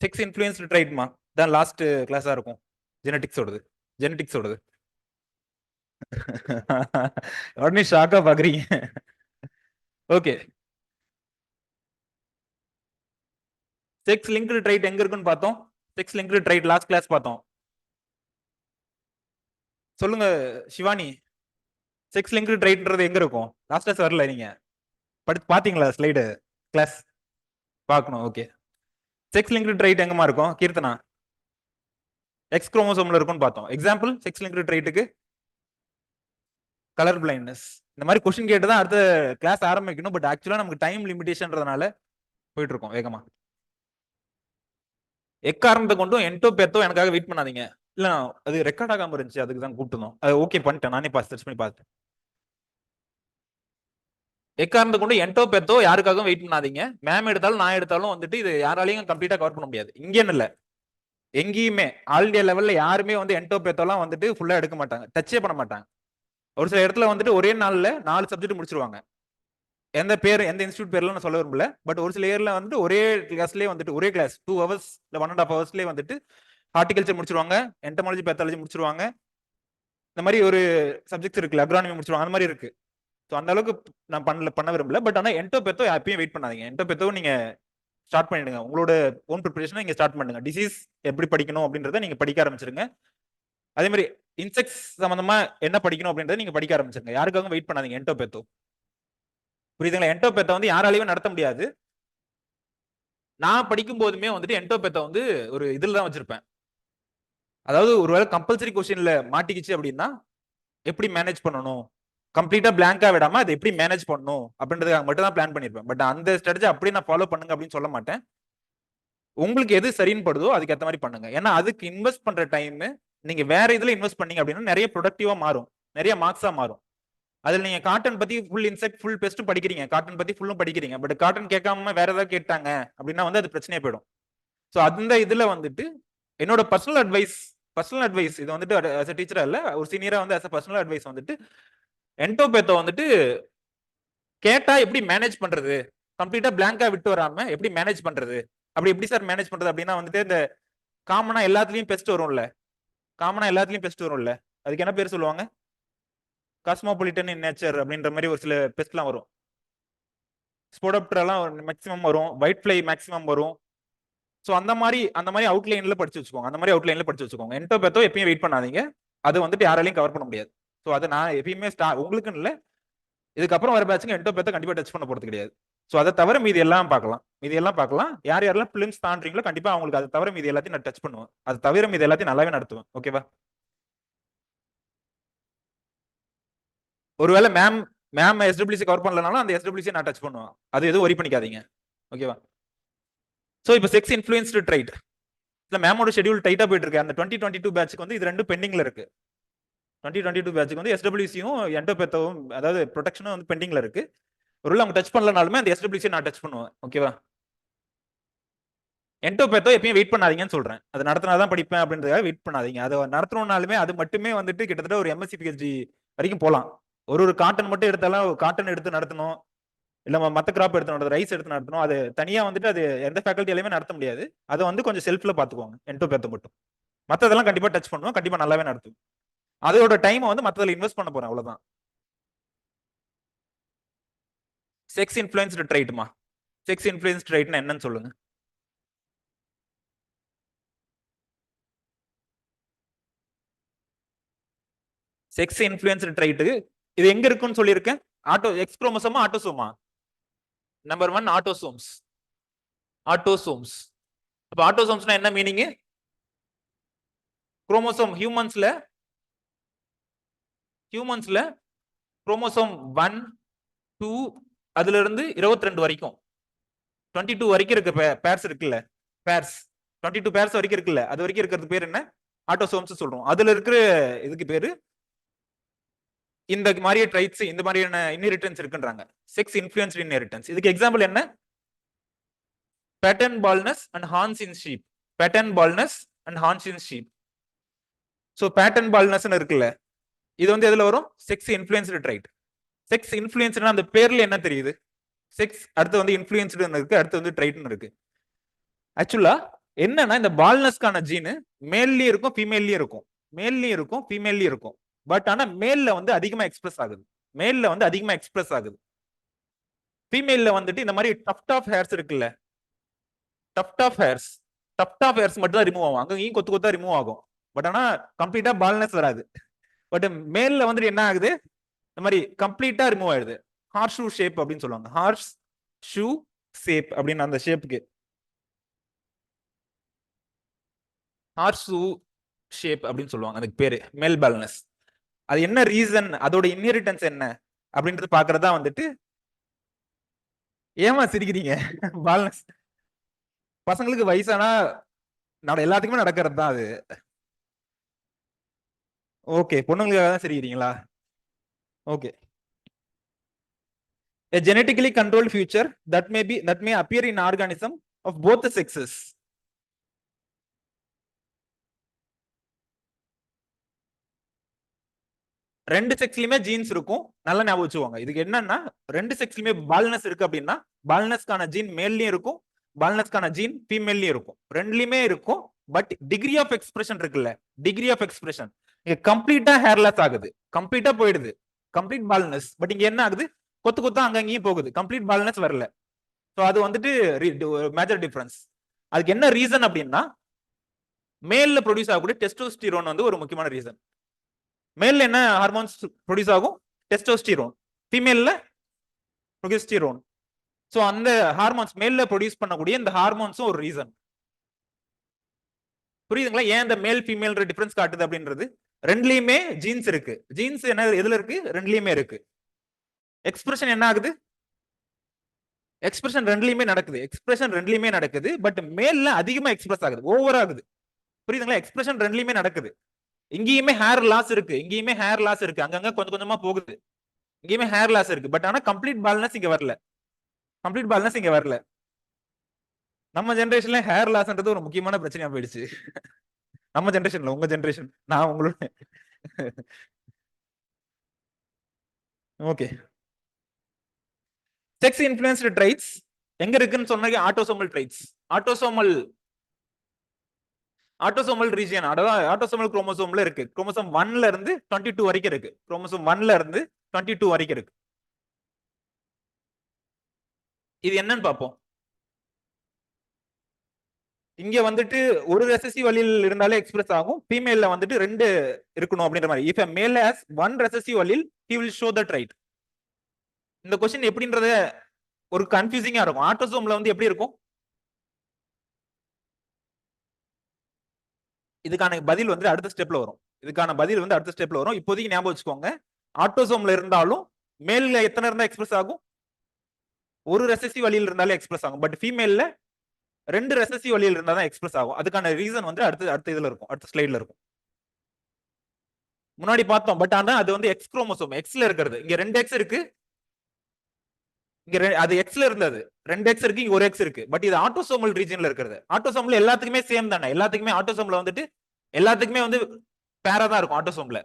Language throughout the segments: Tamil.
செக்ஸ் இன்ஃப்ளூயன்ஸ்டு ட்ரைட்மா தான் லாஸ்ட் கிளாஸா இருக்கும். ஜெனடிக்ஸோடது உடனே ஷாக்கா பாக்குறீங்க. ஓகே, செக்ஸ் லிங்க்டு ட்ரைட் எங்க இருக்குன்னு பார்த்தோம். Sex linked trait last class பார்த்தோம். சொல்லுங்க சிவானி, செக்ஸ் லிங்க்டு ட்ரைட்ன்றது எங்க இருக்கும்? லாஸ்ட் கிளாஸ் வரல நீங்க பாத்தீங்களா ஸ்லைடு? கிளாஸ் பார்க்கணும். ஓகே, செக்ஸ் லிங்க்டு ட்ரைட் எங்கமா இருக்கும்? கீர்த்தனா, எக்ஸ் குரோமோசோம்ல இருக்கும்னு பார்த்தோம். எக்ஸாம்பிள் செக்ஸ் லிங்க்டு ட்ரைட்டுக்கு கலர் பிளைண்ட்னஸ். இந்த மாதிரி கொஸ்டின் கேட்டு தான் அடுத்த கிளாஸ் ஆரம்பிக்கணும். பட் ஆக்சுவலா நமக்கு டைம் லிமிடேஷன்றதுனால போயிட்டு இருக்கோம் வேகமா. எக்காரணத்தை கொண்டும் என்டோ பேத்தோ எனக்காக வெயிட் பண்ணாதீங்க. இல்ல அது ரெக்கார்ட் ஆகாம இருந்துச்சு, அதுக்கு தான் கூப்பிட்டோம். அது ஓகே பண்ணிட்டேன், நானே சர்ச் பண்ணி பார்த்தேன். எக்காரணத்தை கொண்டு என்டோ பேத்தோ யாருக்காகவும் வெயிட் பண்ணாதீங்க. மேம் எடுத்தாலும் நான் எடுத்தாலும் வந்துட்டு இது யாராலையும் கம்ப்ளீட்டா கவர் பண்ண முடியாது. இங்கேன்னு இல்ல, எங்கேயுமே ஆல் இந்தியா லெவல்ல யாருமே வந்து என்டோ பேத்தோலாம் வந்துட்டு ஃபுல்லா எடுக்க மாட்டாங்க, டச்சே பண்ண மாட்டாங்க. ஒரு சில இடத்துல வந்துட்டு ஒரே நாள்ல 4 சப்ஜெக்ட் முடிச்சிருவாங்க. எந்த இன்ஸ்டியூட் பேர்ல நான் சொல்ல விரும்பல. பட் ஒரு சில இயர்ல வந்துட்டு ஒரே கிளாஸ்லயே வந்துட்டு ஒரே கிளாஸ் 2 ஹவர்ஸ் இல்ல 1.5 ஹவர்ஸ்லயே வந்துட்டு ஹார்டிகல்ச்சர் முடிச்சிருவாங்க, என்டமாலஜி பேத்தாலஜி முடிச்சிருவாங்க. இந்த மாதிரி ஒரு சப்ஜெக்ட்ஸ் இருக்குல்ல, அக்ரானமி முடிச்சிருவாங்க, அந்த மாதிரி இருக்கு. ஸோ அந்த அளவுக்கு நான் பண்ண விரும்பல. பட் ஆனால் என்டோ பெத்தோ எப்பயும் வெயிட் பண்ணாதீங்க. என்டோ பெத்தோ நீங்க ஸ்டார்ட் பண்ணிடுங்க. உங்களோட ஓன் ப்ரிப்பரேஷனை நீங்க ஸ்டார்ட் பண்ணுங்க. டிசீஸ் எப்படி படிக்கணும் அப்படின்றத நீங்க படிக்க ஆரம்பிச்சிருங்க. அதே மாதிரி இன்செக்ட்ஸ் சம்பந்தமா என்ன படிக்கணும் அப்படின்றத நீங்க படிக்க ஆரம்பிச்சிருங்க. யாருக்காகவும் வெயிட் பண்ணாதீங்க. என்டோ பெத்தோ புரியுதுங்களா? என்டோ பெத்தோ வந்து யாராலையும் நடத்த முடியாது. நான் படிக்கும் போதுமே வந்துட்டு என்டோ பெத்தோ வந்து ஒரு இதுல தான் வச்சிருப்பேன். அதாவது ஒருவேளை கம்பல்சரி கொஸ்டின்ல மாட்டிக்கிச்சு அப்படின்னா எப்படி மேனேஜ் பண்ணணும், கம்ப்ளீட்டா பிளாங்கா விடாம அதை எப்படி மேனேஜ் பண்ணணும் அப்படின்றதுக்காக மட்டும் தான் பிளான் பண்ணிருப்பேன். பட் அந்த ஸ்ட்ராட்டஜி அப்படியே நான் ஃபாலோ பண்ணுங்க அப்படின்னு சொல்ல மாட்டேன். உங்களுக்கு எது சரின்னு படுதோ அதுக்கு ஏற்ற மாதிரி பண்ணுங்க. ஏன்னா அதுக்கு இன்வெஸ்ட் பண்ற டைம் நீங்க வேற இதுல இன்வெஸ்ட் பண்ணீங்க அப்படின்னா நிறைய ப்ரொடக்டிவா மாறும், நிறைய மார்க்ஸா மாறும். அதுல நீங்க காட்டன் பத்தி ஃபுல் இன்செக்ட் ஃபுல் பெஸ்ட் படிக்கிறீங்க, காட்டன் பத்தி ஃபுல்லும் படிக்கிறீங்க. பட் காட்டன் கேட்காம வேற ஏதாவது கேட்டாங்க அப்படின்னா வந்து அது பிரச்சனையே போயிடும். ஸோ அந்த இதுல வந்துட்டு என்னோட பர்சனல் அட்வைஸ் இது வந்துட்டு as a டீச்சரா இல்ல, ஒரு சீனியரா வந்து as a பர்சனல் அட்வைஸ் வந்துட்டு என்டோபேத்தோ வந்துட்டு கேட்டா எப்படி மேனேஜ் பண்றது, கம்ப்ளீட்டா பிளாங்கா விட்டு வராம எப்படி மேனேஜ் பண்றது, அப்படி எப்படி சார் மேனேஜ் பண்றது அப்படின்னா வந்துட்டு இந்த காமனா எல்லாத்துலயும் பெஸ்ட் வரும்ல, அதுக்கு என்ன பேர் சொல்லுவாங்க? காஸ்மோபாலிட்டன் இன் நேச்சர் அப்படின்ற மாதிரி ஒரு சில பெஸ்ட்லாம் வரும். ஸ்போடப்டரெல்லாம் மேக்ஸிமம் வரும், ஒயிட் ஃப்ளை மேக்ஸிமம் வரும். ஸோ அந்த மாதிரி அவுட்லைன்ல படிச்சு வச்சுக்கோங்க. என்டோபேத்தோ எப்பயும் வெயிட் பண்ணாதீங்க. அது வந்துட்டு யாராலையும் கவர் பண்ண முடியாது. ஸோ அதை நான் எப்பயுமே உங்களுக்குன்னு இல்லை, இதுக்கப்புறம் வர பேட்சுங்க என்டோபேத்தோ கண்டிப்பா டச் பண்ண போறது கிடையாது. ஸோ அதை தவிர மீதி எல்லாம் பார்க்கலாம். யாரெல்லாம் பிலிம்ஸ் தாண்டீங்களோ கண்டிப்பா அவங்களுக்கு அதை தவிர மீதி எல்லாத்தையும் நான் டச் பண்ணுவேன். அது தவிர மீதி எல்லாத்தையும் நல்லாவே நடத்துவேன். ஓகேவா? ஒருவேளை மேம் எஸ்டபிள்யூசி கவர் பண்ணலனாலும் அந்த எஸ்டபிள்யூசி நான் டச் பண்ணுவேன். அது எதுவும் ஒரி பண்ணிக்காதீங்க. ஓகேவா? ஸோ இப்போ செக்ஸ் இன்ஃப்ளூயன்ஸ்டு ட்ரைட் இல்ல, மேமோட ஷெட்யூல் டைட்டா போயிட்டு இருக்கு. அந்த 2022 பேட்சுக்கு வந்து இது ரெண்டும் பெண்டிங்ல இருக்கு. 2022 பேட்சுக்கு வந்து எஸ்டபிள்யூசியும் என்டோபேத்தோவும், அதாவது ப்ரொடெக்ஷனும் வந்து பெண்டிங்ல இருக்கு. ஒருவேளை அவங்க டச் பண்ணலனாலுமே அந்த எஸ்டபிள்யூசி நான் டச் பண்ணுவேன். ஓகேவா? என்டோபேத்தோ எப்பயும் வெயிட் பண்ணாதீங்கன்னு சொல்றேன். அது நடத்தினாதான் படிப்பேன் அப்படின்றதுக்காக வெயிட் பண்ணாதீங்க. அது நடத்தணும்னாலுமே அது மட்டுமே வந்துட்டு கிட்டத்தட்ட ஒரு எம்எஸ்சி பிஹெச்டி வரைக்கும் போகலாம். ஒரு காட்டன் மட்டும் எடுத்தாலும் காட்டன் எடுத்து நடத்தணும், இல்ல மத்த கிராப் எடுத்து நடத்தணும், ரைஸ் எடுத்து நடத்தணும். அது தனியா வந்துட்டு அது எந்த ஃபேக்கல்ட்டியாலுமே நடத்த முடியாது. அதை வந்து கொஞ்சம் செல்ஃப்ல பாத்துக்கோங்க. என்டோபேத்தோ மட்டும், மத்ததெல்லாம் கண்டிப்பா டச் பண்ணுவோம், கண்டிப்பா நல்லாவே நடத்தும். அதோட டைம் வந்து மத்ததுல இன்வெஸ்ட் பண்ண போறேன், அவ்வளவுதான். செக்ஸ் இன்ஃப்ளூயன்ஸ்டு ட்ரைட்மா, செக்ஸ் இன்ஃப்ளூயன்ஸ்டு ட்ரைட்னா என்னன்னு சொல்லுங்க. செக்ஸ் இன்ஃப்ளூயன்ஸ்டு ட்ரைட்டு இது எங்க இருக்குன்னு சொல்லியிருக்கேன். எக்ஸ் குரோமோசோமா ஆட்டோசோமா? Number 1 autosomes. அப்ப ஆட்டோசோம்ஸ்னா என்ன மீனிங்? குரோமோசோம் ஹியூமன்ஸ்ல குரோமோசோம் 1 2 அதுல இருந்து 22 வரைக்கும் 22 வரைக்கும் இருக்கு பேர்ஸ் இருக்குல்ல, பேர்ஸ் 22 பேர்ஸ் வரைக்கும் இருக்குல்ல, அது வரைக்கும் இருக்கிறது பேர் என்ன? ஆட்டோசோம்ஸ் சொல்றோம். அதுல இருக்கிற இதுக்கு பேரு இந்த மாதிரியே ட்ரைட்ஸ், இந்த மாதிரியான இன்ஹெரிட்டன்ஸ் இருக்குன்றாங்க. Sex influenced inheritance. இதுக்கு எக்ஸாம்பிள் என்ன? Pattern baldness and horns in sheep. So pattern baldness இருக்குல்ல, இது வந்து எதுல வரும்? Sex influenced trait. செக்ஸ் இன்ஃப்ளூயன்ஸ்டுனா அந்த பேர்ல என்ன தெரியுது? செக்ஸ், அடுத்து வந்து இன்ஃப்ளூயன்ஸ்டு இருக்கு, அடுத்து வந்து ட்ரைட்னு இருக்கு. ஆக்சுவலா என்னன்னா இந்த பால்னஸ்க்கான ஜீனு மேல்லயும் இருக்கும் ஃபீமேல்லயும் இருக்கும், மேல்லயும் இருக்கும் ஃபீமேல்லயும் இருக்கும். பட் ஆனா மேல்ல வந்து அதிகமா எக்ஸ்பிரஸ் ஆகுது, மேல்ல வந்து அதிகமா எக்ஸ்பிரஸ் ஆகுது. ஃபீமேல்ல வந்துட்டு இந்த மாதிரி டஃப்ட் ஆஃப் ஹேர்ஸ் இருக்குல்ல, tuft of hairs, tuft of hairs மட்டும் தான் ரிமூவ் ஆகும், அங்கேயும் கொத்து கொத்தா ரிமூவ் ஆகும். பட் ஆனா கம்ப்ளீட்டா பால்னஸ் வராது. பட் மேல்ல வந்துட்டு என்ன ஆகுது, இந்த மாதிரி கம்ப்ளீட்டா ரிமூவ் ஆயிடுது. ஹார்ஸ் ஷூ ஷேப் அப்படின்னு சொல்லுவாங்க, ஹார்ஸ் ஷூ ஷேப் அப்படின்னு அந்த ஷேப்புக்கு, ஹார்ஸ் ஷூ ஷேப் அப்படின்னு சொல்லுவாங்க, அதுக்கு பேரு மேல் பால்னஸ். அது என்ன ரீசன், அதோட இன்ஹெரிட்டன்ஸ் என்ன அப்படின்றது பாக்குறதா வந்துட்டு. ஏமா சிரிக்கிறீங்க? பால்னஸ் பசங்களுக்கு வயசானா எல்லாத்துக்குமே நடக்கிறது தான் அது. ஓகே, பொண்ணுங்களுக்காக தான் சிரிக்கிறீங்களா? Okay. A genetically controlled future that may appear in organism of both the sexes. ரெண்டு செக்ஸ்லயுமே ஜீன்ஸ் இருக்கும், நல்லா ஞாபகம் வச்சுக்கோங்க. இதுக்கு என்னன்னா, ரெண்டு செக்ஸ்லயுமே பால்னஸ் இருக்கு அப்படின்னா பால்னஸ்க்கான ஜீன் மேல்லயும் இருக்கும், பால்னஸ்க்கான ஜீன் ஃபீமேல்லயும் இருக்கும், ரெண்டுலயுமே இருக்கும். பட் டிகிரி ஆஃப் எக்ஸ்பிரஷன் இருக்குல்ல, டிகிரி ஆஃப் எக்ஸ்பிரஷன் இங்க கம்ப்ளீட்டா ஹேர்லெஸ் ஆகுது, கம்ப்ளீட்டா போயிடுது, கம்ப்ளீட் பால்னஸ். பட் இங்க என்ன ஆகுது, கொத்து கொத்தா அங்கங்கேயும் போகுது, கம்ப்ளீட் பால்னஸ் வரல. ஸோ அது வந்துட்டு மேஜர் டிஃபரன்ஸ். அதுக்கு என்ன ரீசன் அப்படின்னா, மேல்ல ப்ரொடியூஸ் ஆகக்கூடிய டெஸ்டோஸ்டிரோன் வந்து ஒரு முக்கியமான ரீசன். மேல்ல என்ன ஹார்மோன்ஸ் ப்ரொடியூஸ் ஆகும், டெஸ்டோஸ்டிரோன். ஃபீமேல்ல ப்ரொகெஸ்டிரோன். ஸோ அந்த ஹார்மோன்ஸ் மேல்ல ப்ரொடியூஸ் பண்ணக்கூடிய இந்த ஹார்மோன்ஸும் ஒரு ரீசன். புரியுதுங்களா ஏன் இந்த மேல் ஃபீமேல் டிஃபரன்ஸ் காட்டுது அப்படின்றது? ரெண்டுலயுமே ஜீன்ஸ் இருக்கு, ஜீன்ஸ் என்ன எதுல இருக்கு, ரெண்டுலயுமே இருக்கு. எக்ஸ்பிரஷன் என்ன ஆகுது, எக்ஸ்பிரஷன் ரெண்டுலயுமே நடக்குது, எக்ஸ்பிரஷன் ரெண்டுலயுமே நடக்குது. பட் மேல்ல அதிகமா எக்ஸ்பிரஸ் ஆகுது, ஓவர் ஆகுது. புரியுதுங்களா, எக்ஸ்பிரஷன் ரெண்டுலயுமே நடக்குது. இங்கேயுமே ஹேர் லாஸ் இருக்கு, இங்கேயுமே ஹேர் லாஸ் இருக்கு, அங்கங்க கொஞ்சம் கொஞ்சமா போகுது, இங்கேயுமே ஹேர் லாஸ் இருக்கு. பட் ஆனா கம்ப்ளீட் பால்னஸ் இங்க வரல, கம்ப்ளீட் பால்னஸ் இங்க வரல. நம்ம ஜெனரேஷன்ல ஹேர் லாஸ்ன்றது ஒரு முக்கியமான பிரச்சனையா போயிடுச்சு. நம்ம ஜெனரேஷன்ல, உங்க ஜெனரேஷன், நான் உங்களோட. ஓகே. செக்ஸ் இன்ஃப்ளூயன்ஸ்டு ட்ரைட்ஸ் எங்க இருக்குன்னு சொன்னாங்க, autosomal traits. Autosomal, autosomal region, அதாவது ஆட்டோசோமல் குரோமோசோம்ல இருக்கு. குரோமோசோம் 1ல இருந்து 22 வரைக்கும் இருக்கு, குரோமோசோம் 1ல இருந்து 22 வரைக்கும் இருக்கு. இது என்னன்னு பார்ப்போம். இங்க வந்துட்டு ஒரு ரெசசிவ் allele இருந்தாலே எக்ஸ்பிரஸ் ஆகும், ஃபீமேல்ல வந்துட்டு ரெண்டு இருக்கணும் அப்படின்ற மாதிரி. If a male has one recessive allele he will show the trait. இந்த क्वेश्चन எப்படின்றத ஒரு கன்ஃபியூசிங்கா இருக்கும். ஆட்டோசோம்ல வந்து எப்படி இருக்கும், இதுக்கான பதில் வந்து அடுத்த ஸ்டெப்ல வரும், இதுக்கான பதில் வந்து அடுத்த ஸ்டெப்ல வரும். இப்போதைக்கு ஞாபகம் வச்சுக்கோங்க, ஆட்டோசோம்ல இருந்தாலும் மேல்ல எத்தனை இருந்தா எக்ஸ்பிரஸ் ஆகும், ஒரு ரெசசிவ் allele இருந்தாலே எக்ஸ்பிரஸ் ஆகும். பட் ஃபீமேல்ல ரெண்டு ரெசசிவ் allele இருந்தா தான் எக்ஸ்பிரஸ் ஆகும். அதுக்கான ரீசன் வந்து அடுத்த இதுல இருக்கும், அடுத்த ஸ்லைட்ல இருக்கும். முன்னாடி பார்த்தோம், பட் ஆனா அது வந்து எக்ஸ் குரோமோசோம், எக்ஸ்ல இருக்கிறது. இங்க 2 எக்ஸ் இருக்கு, இங்க அது எக்ஸ்ல இருந்தது, 2 எக்ஸ் இருக்கு, இங்க ஒரு எக்ஸ் இருக்கு. பட் இது ஆட்டோசோமல் ரீஜன்ல இருக்கிறது. ஆட்டோசோம்ல எல்லாத்துக்குமே சேம் தானே, எல்லாத்துக்குமே ஆட்டோசோம்ல வந்துட்டு எல்லாத்துக்குமே வந்து பேரா தான் இருக்கும். ஆட்டோசோம்ல,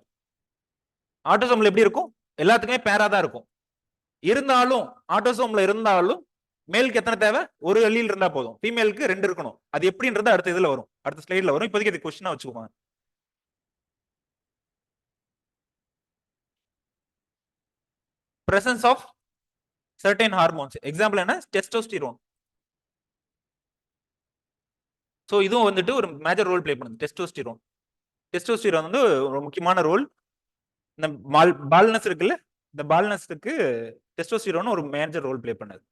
ஆட்டோசோம்ல எப்படி இருக்கும், எல்லாத்துக்குமே பேரா தான் இருக்கும். இருந்தாலும் ஆட்டோசோம்ல இருந்தாலும் மேலுக்கு எத்தனை தேவை, ஒரு allele இருந்தா போதும், ஃபீமேலுக்கு ரெண்டு இருக்கணும். அது எப்படின்றது அடுத்த இதுல வரும், அடுத்த ஸ்லைட்ல வரும். இப்போதைக்கு இது क्वेश्चन வச்சுக்கோங்க. presence of certain hormones, example என்ன, டெஸ்டோஸ்டிரோன். சோ இதுவும் வந்துட்டு ஒரு மேஜர் ரோல் ப்ளே பண்ணுது, டெஸ்டோஸ்டிரோன். டெஸ்டோஸ்டிரோன் வந்து ஒரு முக்கியமான ரோல். இந்த பால்னஸ் இருக்குல்ல, இந்த பால்னஸ்க்கு டெஸ்டோஸ்டிரோன் ஒரு மேஜர் ரோல் ப்ளே பண்ணுது.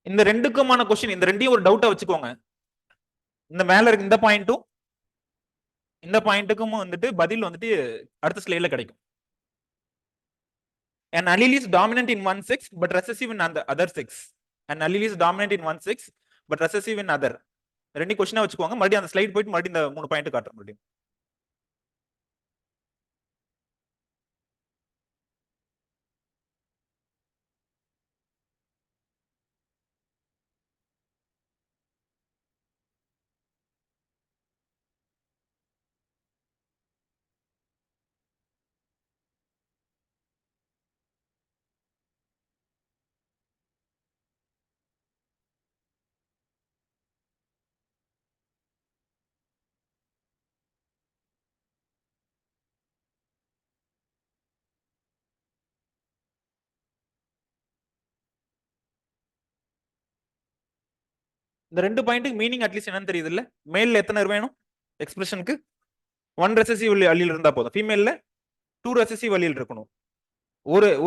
இந்த ரெண்டுக்குமான क्वेश्चन, இந்த ரெண்டையும் ஒரு டவுட்டா வச்சுக்கோங்க. இந்த மேல இருக்கு இந்த பாயிண்ட்டும் இந்த பாயிண்ட்டுக்கும் வந்துட்டு பதில் வந்துட்டு அடுத்த ஸ்லைட்ல கிடைக்கும். An allele is dominant in one sex but recessive in other sex. An allele is dominant in one sex but recessive in other. ரெண்டு क्वेश्चन வச்சுக்கோங்க. மறுபடியும் அந்த ஸ்லைட் போயிட்டு மறுபடியும் இந்த மூணு பாயிண்ட் காட்டுறேன் மறுபடியும். இந்த 2 பாயிண்ட்டுக்கு மீனிங் அட்லீஸ்ட் என்னன்னு தெரியுது இல்ல? மேல்ல எத்தனை வேணும் எக்ஸ்பிரஷனுக்கு? 1 ரெசசிவ் அலீல் இருந்தா போதும். ஃபீமேல்ல 2 ரெசசிவ் அலீல் இருக்கணும்.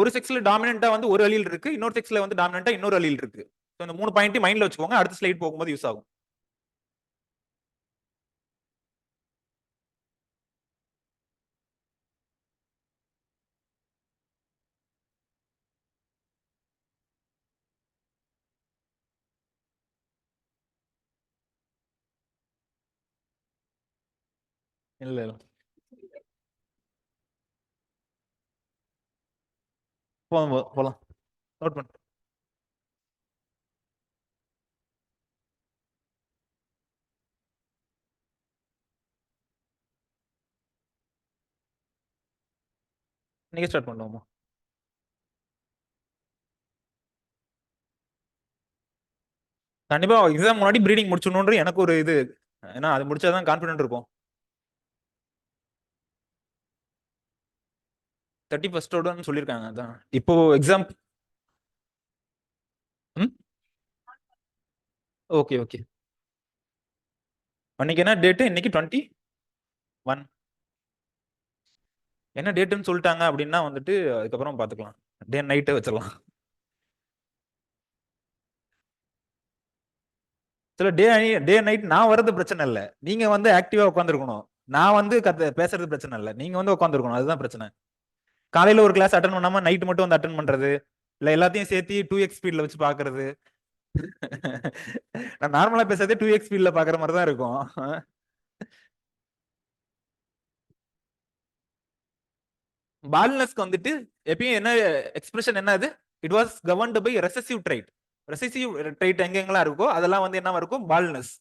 ஒரு செக்ஸ்ல டாமினண்டா வந்து ஒரு அலீல் இருக்கு, இன்னொரு செக்ஸ்ல வந்து டாமினண்டா இன்னொரு அலீல் இருக்கு. இந்த 3 பாயிண்ட் மைண்ட்ல வச்சுக்கோங்க, அடுத்த ஸ்லைட் போகும்போது யூஸ் ஆகும். இல்ல இல்ல போலாம் போலாம். நோட் பண்ணு. நீங்க ஸ்டார்ட் பண்ணுவோமா? கண்டிப்பா எக்ஸாம் முன்னாடி ப்ரீடிங் முடிச்சணும்ன்ற எனக்கு ஒரு இது, ஏன்னா அது முடிச்சாதான் கான்ஃபிடென்ட் இருக்கும். 31 சொல்லியிருக்காங்க. அதான் இப்போ எக்ஸாம். Okay okay. அன்னைக்கு என்ன டேட்? இன்னைக்கு 21. என்ன டேட்டுன்னு சொல்லிட்டாங்க அப்படின்னா வந்துட்டு அதுக்கப்புறம் பாத்துக்கலாம். டே நைட்டே வச்சிடலாம். சில டே நைட் நான் வர்றது பிரச்சனை இல்ல, நீங்க வந்து ஆக்டிவா உட்காந்துருக்கணும். நான் வந்து பேசுறது பிரச்சனை இல்ல, நீங்க வந்து உட்காந்துருக்கணும், அதுதான் பிரச்சனை. காலையில ஒரு கிளாஸ் அட்டன் பண்ணாம நைட் மட்டும் வந்து அட்டன் பண்றது, இல்ல எல்லாத்தையும் சேர்த்து 2x ஸ்பீட்ல வச்சு பாக்குறது. நான் நார்மலா பேசுறதே 2x ஸ்பீட்ல பாக்குற மாதிரி தான் இருக்கும். பால்னஸ்க்கு வந்துட்டு எப்பயும் என்ன எக்ஸ்பிரஷன் என்ன அது? It was governed by recessive trait. Recessive trait எங்கெங்கெல்லாம் இருக்கோ அதெல்லாம் வந்து என்ன இருக்கும்? பால்னஸ்.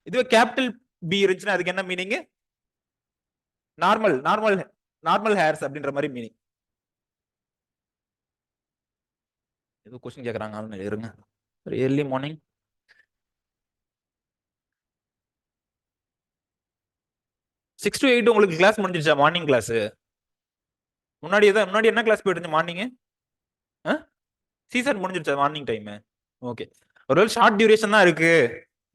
இதுவே கேபிட்டல் பி இருந்துச்சுன்னா அதுக்கு என்ன meaning? Normal normal normal hairs அப்படின்ற மாதிரி மீனிங். ஏதோ கொஸ்டின் கேக்குறாங்க, இருங்க. ஏர்லி மார்னிங் 6 to 8 உங்களுக்கு கிளாஸ் முடிஞ்சிருச்சா? மார்னிங் கிளாஸ் முன்னாடி என்ன கிளாஸ் போயிட்டு மார்னிங்? சீசன் முடிஞ்சிருச்சா மார்னிங் டைம்? ஓகே. ஒருவேளை ஷார்ட் டியூரேஷன் தான் இருக்கு,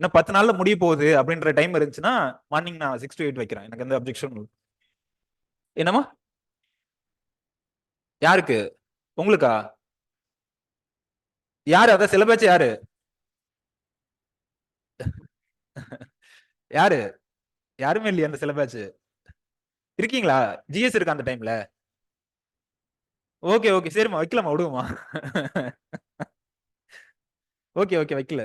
இன்னும் 10 நாள்ல முடிய போகுது அப்படின்ற டைம் இருந்துச்சுன்னா மார்னிங் நான் 6 to 8 வைக்கிறேன், எனக்கு எந்த அப்ஜெக்ஷன். என்னமா? யாருக்கு? உங்களுக்கா? யாரு? அதான் சிலபஸ் யாரு? யாரு? யாருமே இல்லையா அந்த சிலபஸ்? இருக்கீங்களா? ஜிஎஸ் இருக்கா அந்த டைம்ல? ஓகே ஓகே சரிம்மா, வைக்கலாமா, விடுவோமா? ஓகே ஓகே வைக்கல.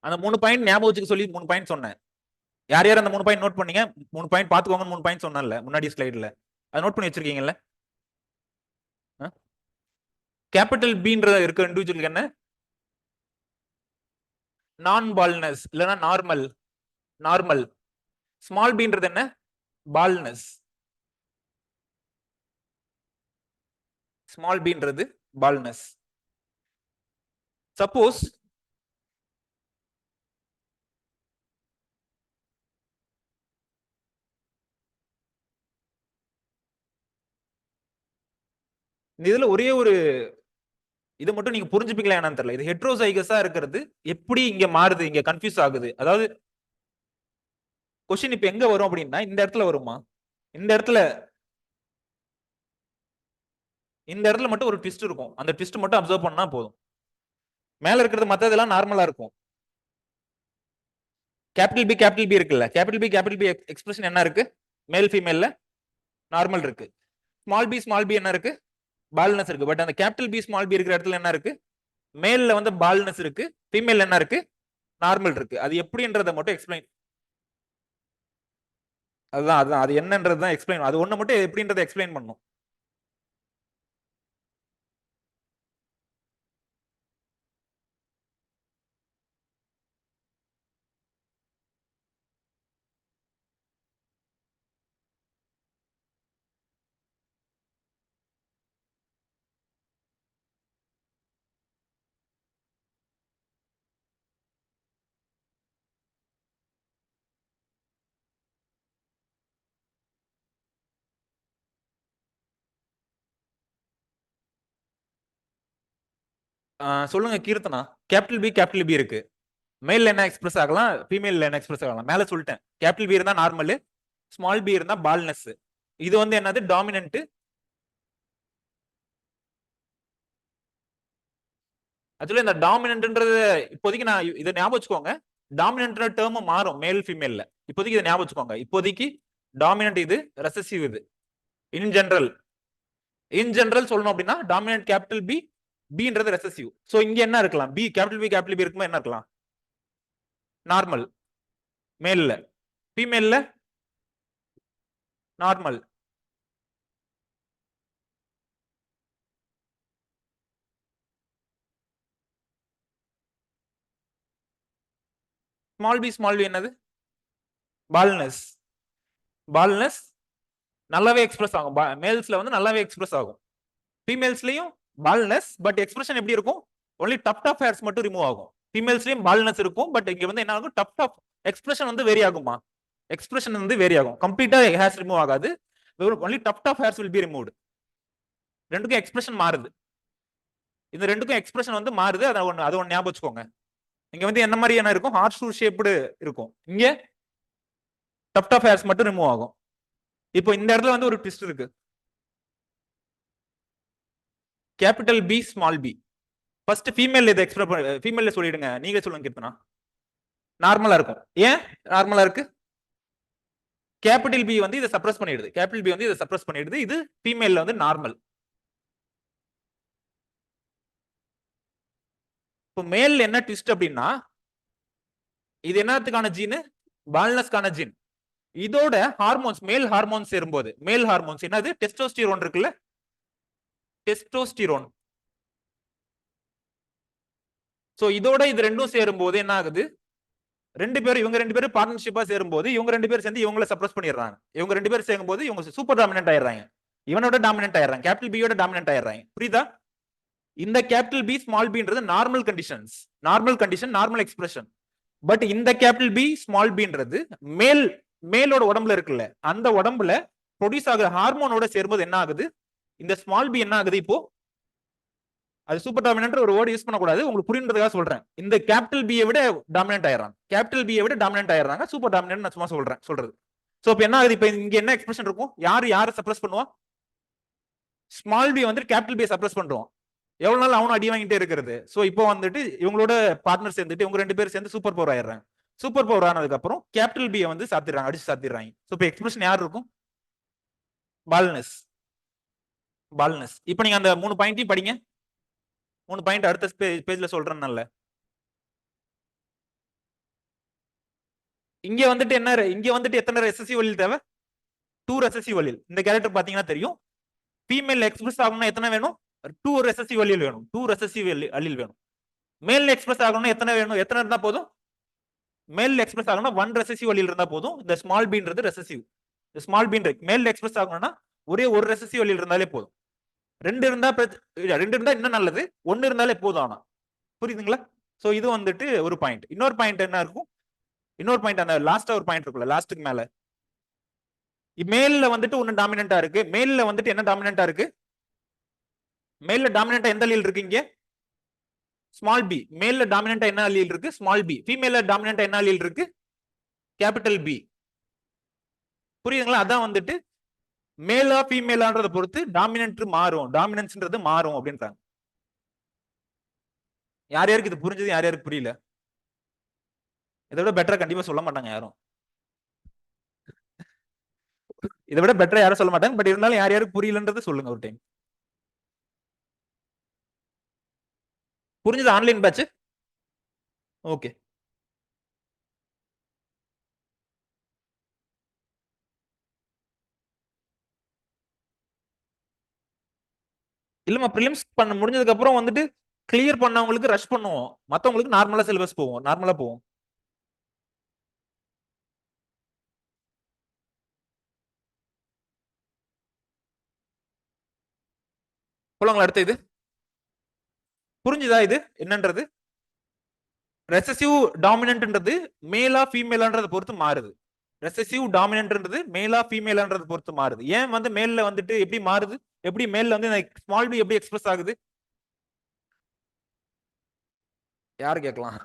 அந்த 3 பாயிண்ட் ஞாபகம் வச்சுக்க சொல்லி 3 பாயிண்ட் சொன்னேன். யார் யார் அந்த 3 பாயிண்ட் நோட் பண்ணீங்க? 3 பாயிண்ட் பாத்துக்கோங்க, 3 பாயிண்ட் சொன்னேன்ல முன்னாடி ஸ்லைடுல, அதை நோட் பண்ணி வச்சிருக்கீங்கல்ல? கேபிட்டல் பின்ற இருக்க இண்டிவிஜுவலுக்கு என்ன? நான் பால்னஸ் இல்லனா நார்மல். நார்மல். ஸ்மால் பின்றது என்ன? பால்னஸ். ஸ்மால் பின்றது பால்னஸ். சப்போஸ் இதுல ஒரே ஒரு இது மட்டும் நீங்க புரிஞ்சுப்பீங்களா என்னன்னு தெரியல, இது ஹெட்ரோசைகஸா இருக்கிறது எப்படி இங்க மாறுது, இங்க கன்ஃபியூஸ் ஆகுது. அதாவது கொஸ்டின் இப்ப எங்க வரும் அப்படின்னா இந்த இடத்துல வருமா? இந்த இடத்துல இந்த இடத்துல மட்டும் ஒரு ட்விஸ்ட் இருக்கும், அந்த ட்விஸ்ட் மட்டும் அப்சர்வ் பண்ணா போதும். மேல இருக்கிறது மத்ததெல்லாம் நார்மலா இருக்கும். கேபிட்டல் பி இருக்குல்ல, கேபிட்டல் பி எக்ஸ்பிரஷன் என்ன இருக்கு? மேல் ஃபீமேல்ல நார்மல் இருக்கு. ஸ்மால் பி என்ன இருக்கு? பால்னஸ் இருக்கு. பட் அந்த கேபிட்டல் பி ஸ்மால் பி இருக்கிற இடத்துல என்ன இருக்கு? மேல்ல வந்து பால்னஸ் இருக்கு, ஃபீமேல் என்ன இருக்கு? நார்மல் இருக்கு. அது எப்படின்றத மட்டும் எக்ஸ்பிளைன். அதுதான் அது என்னன்றது தான் எக்ஸ்பிளைன், அது ஒண்ணு மட்டும் எப்படின்றத எக்ஸ்பிளைன் பண்ணும். சொல்லுங்க கீர்த்தனா. கேபிட்டல் பி இருக்கு. மேல் என்ன எக்ஸ்பிரஸ் ஆகலாம், ஃபீமேல் என்ன எக்ஸ்பிரஸ் ஆகலாம். மேல சொல்லிட்டேன். கேபிட்டல் பி இருந்தா நார்மல், ஸ்மால் பி இருந்தா பால்னஸ். இது வந்து என்னது டாமினன்ட். ஆக்சுவலி இந்த டாமினன்ட்ன்றது இப்போதைக்கு நான் இதை ஞாபகம் வச்சுக்கோங்க. டாமினன்ட் டேர்ம் மாறும் மேல் ஃபீமேல்ல. இப்போதைக்கு இதை ஞாபகம் வச்சுக்கோங்க. இப்போதைக்கு டாமினன்ட் இது, ரெசசிவ் இது. இன் ஜெனரல் சொல்லணும் அப்படின்னா டாமினன்ட் கேபிட்டல் பி, பின்றது ரெசசிவ். சோ இங்க என்ன இருக்கலாம்? பி கேபிட்டல் பி இருக்குமா என்ன இருக்கலாம்? நார்மல் மேல்ல. ஃபீமேல்ல நார்மல். ஸ்மால் பி என்னது? பால்னஸ். நல்லாவே எக்ஸ்பிரஸ் ஆகும். மேல்ஸ்ல வந்து நல்லாவே எக்ஸ்பிரஸ் ஆகும். ஃபீமேல்ஸ்லயும் பால்னஸ், பட் எக்ஸ்பிரஷன் எப்படி இருக்கும்? ஒன்லி டப்ட் ஆஃப் ஹேர்ஸ் மட்டும் ரிமூவ் ஆகும். ஃபீமேல்ஸ்லயும் பால்னஸ் இருக்கும், பட் இங்க வந்து என்ன ஆகும்? டப்ட் ஆஃப் எக்ஸ்பிரஷன் வந்து வேரி ஆகுமா? எக்ஸ்பிரஷன் வந்து வேரி ஆகும். கம்ப்ளீட்டா ஹேர்ஸ் ரிமூவ் ஆகாது. Only tuft of hairs will be removed. ரெண்டுக்கும் எக்ஸ்பிரஷன் மாறுது. இந்த ரெண்டுக்கும் எக்ஸ்பிரஷன் வந்து மாறுது. அதை ஒன்னு ஞாபகம் வச்சுக்கோங்க. இங்க வந்து என்ன மாதிரி என்ன இருக்கும்? ஹார்ட் ஷூ ஷேப்டு இருக்கும். இங்க டப்ட் ஆஃப் ஹேர்ஸ் மட்டும் ரிமூவ் ஆகும். இப்போ இந்த இடத்துல வந்து ஒரு ட்விஸ்ட் இருக்கு. Capital B small B. First female இதை ஃபீமேல்ல சொல்லிடுங்க. நீங்க சொல்லுங்க கீர்த்தனா. நார்மலா இருக்கும். ஏன் நார்மலா இருக்கு? கேபிட்டல் பி வந்து இதை சப்ரஸ் பண்ணிடுது. இது ஃபீமேல்ல வந்து நார்மல். இப்போ மேல் என்ன ட்விஸ்ட் அப்படின்னா, இது என்னத்துக்கான ஜீன்? பால்னஸ்க்கான ஜீன். இதோட ஹார்மோன்ஸ், மேல் ஹார்மோன்ஸ் சேரும்போது, மேல் ஹார்மோன்ஸ் என்னது? டெஸ்டோஸ்டிரோன் இருக்குல்ல, டெஸ்டோஸ்டிரோன். சோ இதோட இது ரெண்டும் சேரும்போது என்ன ஆகுது? இவங்க ரெண்டு பேரும் பார்ட்னர்ஷிப்பா சேரும்போது இவங்க ரெண்டு பேரும் சேர்ந்து இவங்களை சப்ரஸ் பண்ணிடுறாங்க. இவங்க ரெண்டு பேரும் சேரும்போது இவங்க சூப்பர் டாமினன்ட் ஆயிடுறாங்க. இவனோட டாமினன்ட் ஆயிடுறாங்க. கேபிட்டல் பியோட டாமினன்ட் ஆயிடுறாங்க. புரியுதா? இந்த கேபிட்டல் பி ஸ்மால் பின்றது normal conditions, normal expression. But இந்த கேபிட்டல் பி ஸ்மால் பின்றது மேலோட உடம்புல இருக்குல்ல, அந்த உடம்புல ப்ரொடியூஸ் ஆகுற ஹார்மோனோட சேரும்போது என்ன ஆகுது? இந்த ஸ்மால் பி என்ன ஆகுது? இப்போ அது சூப்பர் டாமினன்ட் ஒரு வேர்டு யூஸ் பண்ணக்கூடாது, உங்களுக்கு புரியுறதுக்காக சொல்றேன். இந்த கேபிட்டல் பியை விட டாமினன்ட் ஆயிடுறாங்க. சூப்பர் டாமினன்ட் நான் சும்மா சொல்றது. சோ இப்போ என்ன ஆகுது? இப்போ இங்க என்ன எக்ஸ்பிரஷன் இருக்கும்? யாரை சப்ரஸ் பண்ணுவா? ஸ்மால் பி வந்து கேபிட்டல் பியை சப்ரஸ் பண்றோம். எவ்வளவு நாள் அவனும் அடி வாங்கிட்டே இருக்கிறது. சோ இப்போ வந்துட்டு இவங்களோட பார்ட்னர் சேர்ந்துட்டு இவங்க ரெண்டு பேரும் சேர்ந்து சூப்பர் பவர் ஆயிடுறாங்க. சூப்பர் பவர் ஆனதுக்கு அப்புறம் கேபிட்டல் பியை வந்து அடிச்சு சாத்திடுறாங்க. சோ இப்போ எக்ஸ்பிரஷன் யார் இருக்கும்? பால்னஸ். இப்போ நீங்க அந்த 3 பாயிண்டையும் படிங்க. 3 பாயிண்ட் அடுத்த பேஜ்ல சொல்றேன். நல்ல இங்க வந்துட்டு எத்தனை ரெசசிவ் வலில் தேவை? 2 ரெசசிவ் வலில். இந்த கேரக்டர் பாத்தீங்கன்னா தெரியும். ஃபீமேல் எக்ஸ்பிரஸ் ஆகணும்னா எத்தனை வேணும்? 2 ரெசசிவ் வலில் வேணும். 2 ரெசசிவ் அலீல் வேணும். மேல் எக்ஸ்பிரஸ் ஆகணும்னா எத்தனை வேணும்? எத்தனை இருந்தா போதும்? மேல் எக்ஸ்பிரஸ் ஆகணும்னா 1 ரெசசிவ் வலில் இருந்தா போதும். இந்த ஸ்மால் பின்றது ரெசசிவ். இந்த ஸ்மால் பின் மேல் எக்ஸ்பிரஸ் ஆகணும்னா ஒரே ஒரு ரெசசிவ் வலில் இருந்தாலே போதும். 2 இருந்தா இன்னும் நல்லது. 1 இருந்தாலே போதும். ஆனா புரியுதுங்களா? சோ இது வந்துட்டு ஒரு பாயிண்ட். இன்னொரு பாயிண்ட் என்ன இருக்கும்? அந்த லாஸ்டா ஒரு பாயிண்ட் இருக்குல்ல, லாஸ்ட்டுக்கு மேல மேல்ல வந்துட்டு ஒன்னு டாமினன்ட்டா இருக்கு. மேல்ல வந்துட்டு என்ன டாமினன்ட்டா இருக்கு? மேல்ல டாமினன்ட்டா எந்த அலீல் இருக்கு? இங்க ஸ்மால் பி. மேல்ல டாமினன்ட்டா என்ன அலீல் இருக்கு? Small B. ஃபீமேல்ல டாமினன்ட்டா என்ன அலீல் இருக்கு? Capital B. புரியுதுங்களா? அதான் வந்துட்டு மேலா ஃபீமேலான்றத பொறுத்து டாமினன்ஸ்ன்றது மாறும் அப்படின்றாங்க. யாருக்கு இது புரிஞ்சது, யாருக்கு புரியல? இதை விட பெட்டரா கண்டிப்பா சொல்ல மாட்டாங்க யாரும். இதை விட பெட்டரா யாரும் சொல்ல மாட்டாங்க. பட் இருந்தாலும் யாருக்கு புரியலன்றது சொல்லுங்க ஒரு டைம். புரிஞ்சது? Online batch okay. இல்லமா, பிரிலிம்ஸ் பண்ண முடிஞ்சதுக்கு அப்புறம் வந்துட்டு கிளியர் பண்ணவங்களுக்கு ரஷ் பண்ணுவோம். மத்தவங்களுக்கு நார்மலா சிலபஸ் போவோம். நார்மலா போவோம். போலாங்களா? அடுத்த இது புரிஞ்சுதா? இது என்னன்றது ரெசசிவ் டாமினன்ட்ன்றது மேலா ஃபீமேலான்றத பொறுத்து மாறுது. ரெசசிவ் டாமினன்ட்ன்றது மேலா ஃபீமேலான்றத பொறுத்து மாறுது. ஏன் வந்து மேல்ல வந்துட்டு எப்படி மாறுது? எப்படி மேல்ல வந்து ஸ்மால் பி எப்படி எக்ஸ்பிரஸ் ஆகுது? யாரு கேட்கலாம்?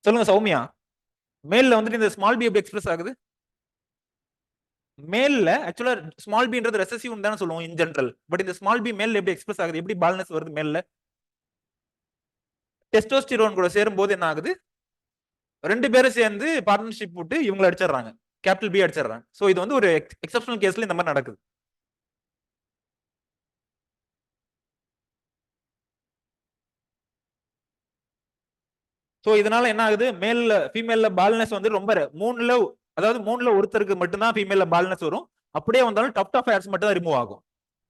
சொல்லுங்க சௌமியா. மேல்ல வந்துட்டு இந்த ஸ்மால் பி எப்படி எக்ஸ்பிரஸ் ஆகுது? மேல்ல ஆக்சுவலா ஸ்மால் பின்றது ரெசசிவ் தானே சொல்லுவோம் இன் ஜெனரல். பட் இந்த ஸ்மால் பி மேல்ல எப்படி எக்ஸ்பிரஸ் ஆகுது? எப்படி பால்னஸ் வருது மேல்ல? டெஸ்டோஸ்டிரோன் கூட சேரும்போது என்ன ஆகுது? ரெண்டு பேரும் சேர்ந்து பார்ட்னர்ஷிப் போட்டு இவங்களை அடிச்சிடுறாங்க. கேபிட்டல் பி அடிச்சிடுறாங்க. சோ இது வந்து ஒரு எக்ஸெப்ஷனல் கேஸ்ல இந்த மாதிரி நடக்குது. சோ இதனால என்ன ஆகுது? மேல்ல ஃபீமேல்ல பால்னஸ் வந்து ரொம்ப மூணுல, அதாவது மூணுல ஒருத்தருக்கு மட்டும்தான் ஃபீமேல்ல பால்னஸ் வரும். அப்படியே வந்தாலும் டஃப்ட் ஆஃப் ஹேர்ஸ் மட்டும் தான் ரிமூவ் ஆகும்.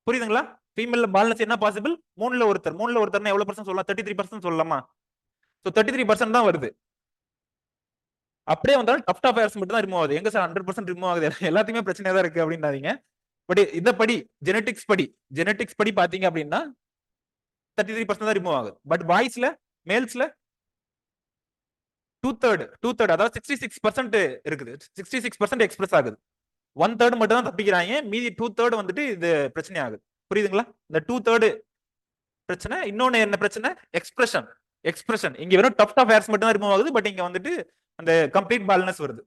புரியுதுங்களா? ஃபீமேல்ல பால்னஸ் என்ன பாசிபிள்? மூணுல ஒருத்தர்னா எவ்வளவு பர்சன்ட் சொல்லலாம்? 33% சொல்லலாமா? சோ 33% தான் வருது. அப்படியே வந்தாலும் டஃப்ட் ஆஃப் ஹேர்ஸ் மட்டும் தான் ரிமூவ் ஆகுது. எங்க சார் 100% ரிமூவ் ஆகுது? எல்லாத்தையுமே பிரச்சனையா தான் இருக்கு அப்படின்னாதீங்க. பட் இத படி ஜெனடிக்ஸ் படி பாத்தீங்க அப்படின்னா 33% தான் ரிமூவ் ஆகுது. பட் பாய்ஸ்ல, மேல்ஸ்ல டூ தேர்ட் அதாவது 66% இருக்குது. 66% எக்ஸ்பிரஸ் ஆகுது. 1/3 மட்டும் தான் தப்பிக்கிறாங்க. மீதி 2/3 வந்துட்டு இது பிரச்சனை ஆகுது. புரியுதுங்களா? இந்த 2/3 பிரச்சனை. இன்னொன்னு என்ன பிரச்சனை? எக்ஸ்பிரஷன். இங்க வெறும் டஃப்ட் ஆஃப் ஹேர்ஸ் மட்டும் தான் ரிமூவ் ஆகுது. பட் இங்க வந்துட்டு அந்த கம்ப்ளீட் பால்னஸ் வருது.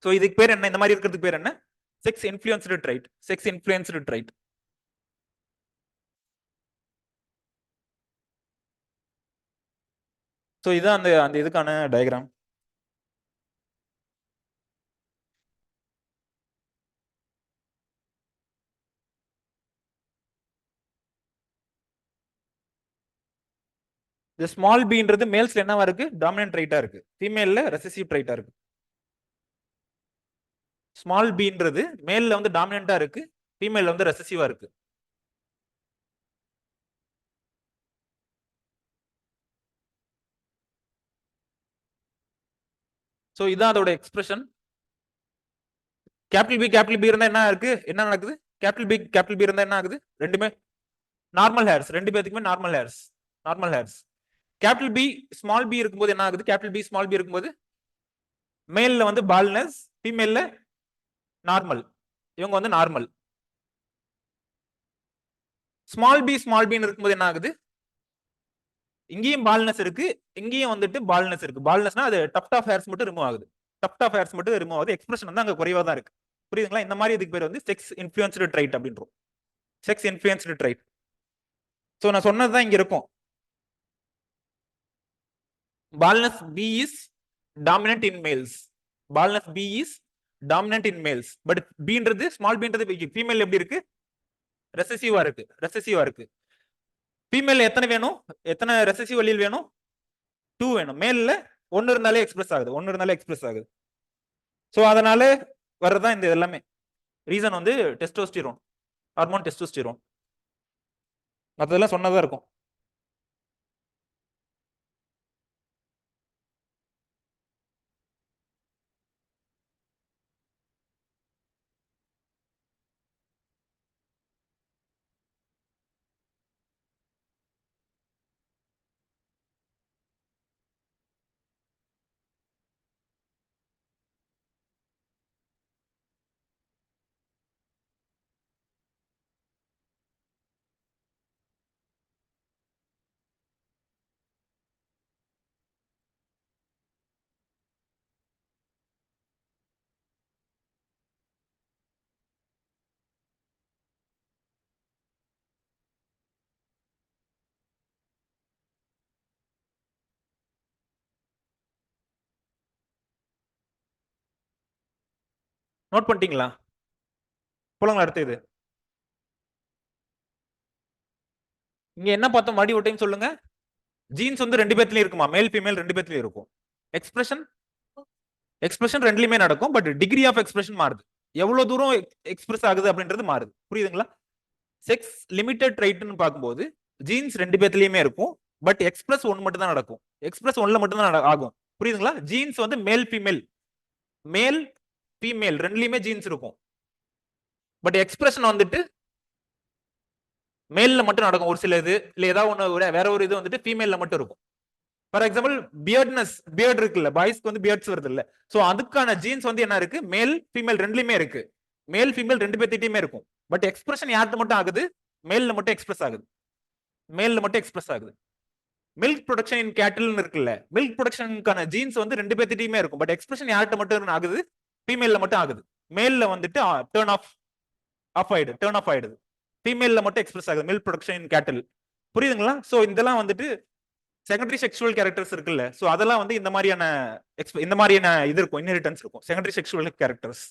சோ இதுக்கு பேர் என்ன? இந்த மாதிரி இருக்கிறதுக்கு பேர் என்ன? Sex influenced trait. சோ இதுதான் அந்த அந்த இதுக்கான டயக்ராம். இந்த ஸ்மால் பின்றது மேல்ஸ்ல என்னவா இருக்கு? டாமினன்ட் ட்ரைட்டா இருக்கு. ஃபீமேல்ல ரெசசிவ் ட்ரைட்டா இருக்கு. ஸ்மால் பின்றது மேல்ல வந்து டாமினன்ட்டா இருக்கு, ஃபீமேல்ல வந்து ரெசசிவா இருக்கு. சோ இதான் அதோட எக்ஸ்பிரஷன். கேபிட்டல் பி இருந்தா என்ன இருக்கு? என்ன நடக்குது? கேபிட்டல் பி இருந்தா என்ன ஆகுது? ரெண்டுமே நார்மல் ஹேர்ஸ். ரெண்டு பேத்துக்குமே normal hairs. Capital B small B இருக்கும்போது என்ன ஆகுது? கேபிட்டல் பி ஸ்மால் பி இருக்கும்போது மேல்ல வந்து பால்னஸ், ஃபீமேல்ல நார்மல். இவங்க வந்து நார்மல். ஸ்மால் பின்னு இருக்கும்போது என்ன ஆகுது? இங்கேயும் பால்னஸ் இருக்கு, இங்கேயும் வந்துட்டு பால்னஸ் இருக்கு. பால்னஸ்னா அது டஃப்ட் ஆஃப் ஹேர்ஸ் மட்டும் ரிமூவ் ஆகுது. எக்ஸ்பிரஷன் வந்து அங்க குறைவா தான் இருக்கு. புரியுதுங்களா? இந்த மாதிரி இதுக்கு பேர் வந்து செக்ஸ் இன்ஃப்ளூயன்ஸ்டு ட்ரைட் அப்படின்றோம். Sex influenced trait. சோ நான் சொன்னதுதான் இங்க இருக்கும். Baldness B is dominant in males. But பின்றது ஸ்மால் பின்றது ஃபீமேல் எப்படி இருக்கு? ரெசசிவா இருக்கு. ஃபீமேல் எத்தனை வேணும்? எத்தனை ரெசசிவ் வழியில் வேணும்? 2 வேணும். மேல்ல 1 இருந்தாலே எக்ஸ்பிரஸ் ஆகுது. சோ அதனால வர்றதுதான் இந்த எல்லாமே. ரீசன் வந்து டெஸ்டோஸ்டிரோன், ஹார்மோன் டெஸ்டோஸ்டிரோன். மற்றதெல்லாம் சொன்னதா இருக்கும். நோட் பண்ணிட்டீங்களா? போலங்களா அடுத்து இது? இங்க என்ன பார்த்தோம்? மறுபடியும் ஒரு டைம் சொல்லுங்க. ஜீன்ஸ் வந்து ரெண்டு பேர்லயும் இருக்குமா? மேல் ஃபீமேல் ரெண்டு பேர்லயும் இருக்கும். எக்ஸ்பிரஷன் ரெண்டுலயுமே நடக்கும். பட் டிகிரி ஆஃப் எக்ஸ்பிரஷன் மாறுது. எவ்வளவு தூரம் எக்ஸ்பிரஸ் ஆகுது அப்படின்றது மாறுது. புரியுதுங்களா? செக்ஸ் லிமிட்டட் ட்ரைட்னு பார்க்கும்போது ஜீன்ஸ் ரெண்டு பேர்லயுமே இருக்கும். பட் எக்ஸ்பிரஸ் ஒன் மட்டும் தான் நடக்கும். எக்ஸ்பிரஸ் ஒன்ல மட்டும் தான் ஆகும். புரியுதுங்களா? ஜீன்ஸ் வந்து மேல் ஃபீமேல் ரெண்டுலயுமே ஜீன்ஸ் இருக்கும். பட் எக்ஸ்பிரஷன் வந்துட்டு மேல்ல மட்டும் நடக்கும். ஒரு சில இது இல்ல ஏதாவது ஒண்ணு வேற ஒரு இது வந்துட்டு ஃபீமேல்ல மட்டும் இருக்கும். ஃபார் எக்ஸாம்பிள் பியர்ட் இருக்குல்ல, பாய்ஸ்க்கு வந்து பியர்ட்ஸ் வருது இல்ல. சோ அதுக்கான ஜீன்ஸ் வந்து என்ன இருக்கு? மேல் ஃபீமேல் ரெண்டுலயுமே இருக்கு. மேல் ஃபீமேல் ரெண்டு பேர்த்திட்டயுமே இருக்கும். பட் எக்ஸ்பிரஷன் யார்கிட்ட மட்டும் ஆகுது? மேல்ல மட்டும் எக்ஸ்பிரஸ் ஆகுது. மில்க் ப்ரொடக்ஷன் இன் கேட்டில்னு இருக்குல்ல, மில்க் ப்ரொடக்ஷனுக்கான ஜீன்ஸ் வந்து ரெண்டு பேர்த்திட்டயுமே இருக்கும். பட் எக்ஸ்பிரஷன் யார்கிட்ட மட்டும் ஆகுது? ஃபீமேல்ல மட்டும் ஆகுது. மேல்ல வந்துட்டு டர்ன் ஆஃப் ஆயிடுது. ஃபீமேல்ல மட்டும் எக்ஸ்பிரஸ் ஆகுது மில்க் ப்ரொடக்ஷன் இன் கேட்டில். புரியுதுங்களா? சோ இதெல்லாம் வந்துட்டு செகண்டரி செக்ஷுவல் கேரக்டர்ஸ் இருக்குல்ல, சோ அதெல்லாம் வந்து இந்த மாதிரியான இது இருக்கும், இன்ஹெரிட்டன்ஸ் இருக்கும், secondary sexual characters.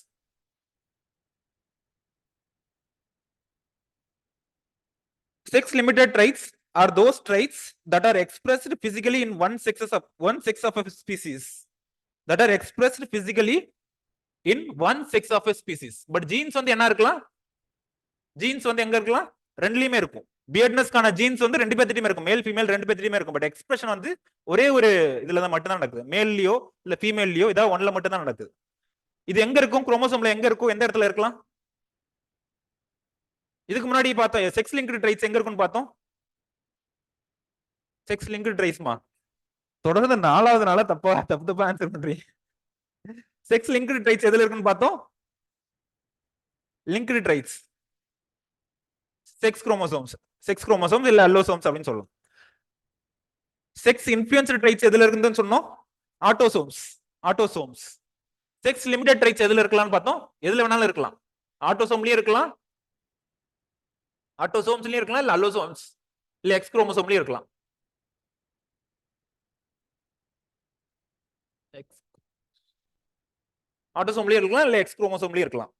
Sex limited traits are those traits that are expressed physically in one sex of a species. That are expressed physically in one sex of a species. But genes வந்து என்ன இருக்கலாம்? ஜீன்ஸ் வந்து எங்க இருக்கலாம்? ரெண்டுலயுமே இருக்கும். பியர்ட்னஸ்க்கான ஜீன்ஸ் வந்து ரெண்டு பேர்த்திட்டயுமே இருக்கும், மேல் ஃபீமேல் ரெண்டு பேர்த்திட்டயுமே இருக்கும். பட் எக்ஸ்பிரஷன் வந்து ஒரே ஒரு இதுல தான் மட்டும் தான் நடக்குது, மேல்லயோ இல்ல ஃபீமேல்லயோ ஏதாவது ஒன்ல மட்டும் தான் நடக்குது. இது எங்க இருக்கும்? குரோமோசோம்ல எங்க இருக்கும்? எந்த இடத்துல இருக்கலாம்? இதுக்கு முன்னாடி பார்த்தோம் செக்ஸ் லிங்க்டு ட்ரைட்ஸ் எங்க இருக்குன்னு பார்த்தோம். செக்ஸ் லிங்க்டு ட்ரைட்ஸ்மா தொடர்ந்து 4வது நாளா தப்பா ஆன்சர் பண்றீங்க. செக்ஸ் லிங்க்டு ட்ரைட்ஸ் எதுல இருக்குன்னு பார்த்தோம். லிங்க்டு ட்ரைட்ஸ் செக்ஸ் குரோமோசோம்ஸ் இல்ல அல்லோசோம்ஸ் அப்படின்னு சொல்லலாம். செக்ஸ் இன்ஃப்ளூயன்ஸ்டு ட்ரைட்ஸ் எதுல இருக்குன்னு சொன்னோம். ஆட்டோசோம்ஸ். செக்ஸ் லிமிடெட் ட்ரைட்ஸ் எதுல இருக்கலாம்னு பார்த்தோம். எதுல வேணாலும் இருக்கலாம். ஆட்டோசோம்லயும் இருக்கலாம், ஆட்டோசோம்ஸ்லயும் இருக்கலாம், இல்ல அல்லோசோம்ஸ் இல்ல எக்ஸ் குரோமோசோம்லயும் இருக்கலாம். ஆட்டோசோம்லயும் இருக்கலாம், இல்ல எக்ஸ் குரோமோசோம்லயும் இருக்கலாம்.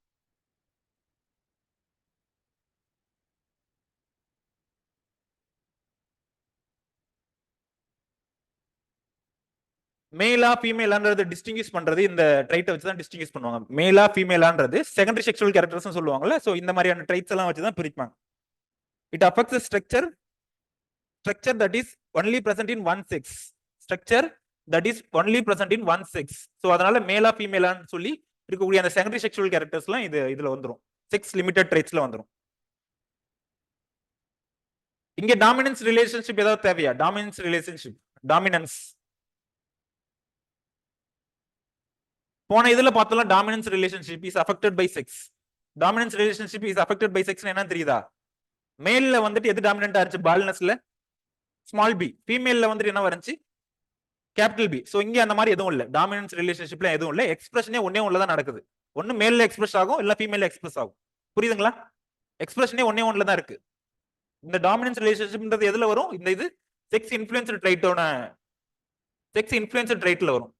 மேலா ஃபீமேலான்றது டிஸ்டிங்கிஷ் பண்றது இந்த ட்ரைட்டை வச்சு தான் டிஸ்டிங்கிஷ் பண்ணுவாங்க. மேலா ஃபீமேலான்றது செகண்டரி செக்ஷுவல் கேரக்டர்ஸ் சொல்லுவாங்கல்ல, சோ இந்த மாதிரியான ட்ரைட்ஸ் எல்லாம் வச்சு தான் பிரிப்பாங்க. It affects the structure that is only present in one sex. Structure that is only present in one sex. So அதனால மேலா ஃபீமேலான்னு சொல்லி இருக்கக்கூடிய அந்த செகண்டரி செக்ஷுவல் கேரக்டர்ஸ்லாம் இதுல வந்துரும், செக்ஸ் லிமிடெட் ட்ரைட்ஸ்ல வந்துரும். இங்க டாமினன்ஸ் ரிலேஷன்ஷிப் ஏதாவது தேவையா? டாமினன்ஸ் போன இதுல பார்த்தோம்ல, dominance relationship is affected by sex. Dominance relationship is affected by sex என்ன தெரியுதா? மேல்ல வந்துட்டு எது டாமினன்ட்டா இருந்துச்சு? பால்னஸ்ல ஸ்மால் பி. ஃபீமேல்ல வந்துட்டு என்ன வந்துச்சு? Capital B. சோ இங்க அந்த மாதிரி எதுவும் இல்ல, டாமினன்ஸ் ரிலேஷன்ஷிப்ல எதுவும் இல்ல. எக்ஸ்பிரஷனே ஒண்ணே தான் நடக்குது. ஒன்னு மேல்ல எக்ஸ்பிரஸ் ஆகும், இல்ல ஃபீமேல்ல எக்ஸ்பிரஸ் ஆகும். புரியுதுங்களா? எக்ஸ்பிரஷனே ஒண்ணே தான் இருக்கு. இந்த டாமினன்ஸ் ரிலேஷன்ஷிப்ன்றது எதுல வரும்? இந்த இது செக்ஸ் இன்ஃப்ளூயன்ஸ்டு ட்ரைட்ல வரும்.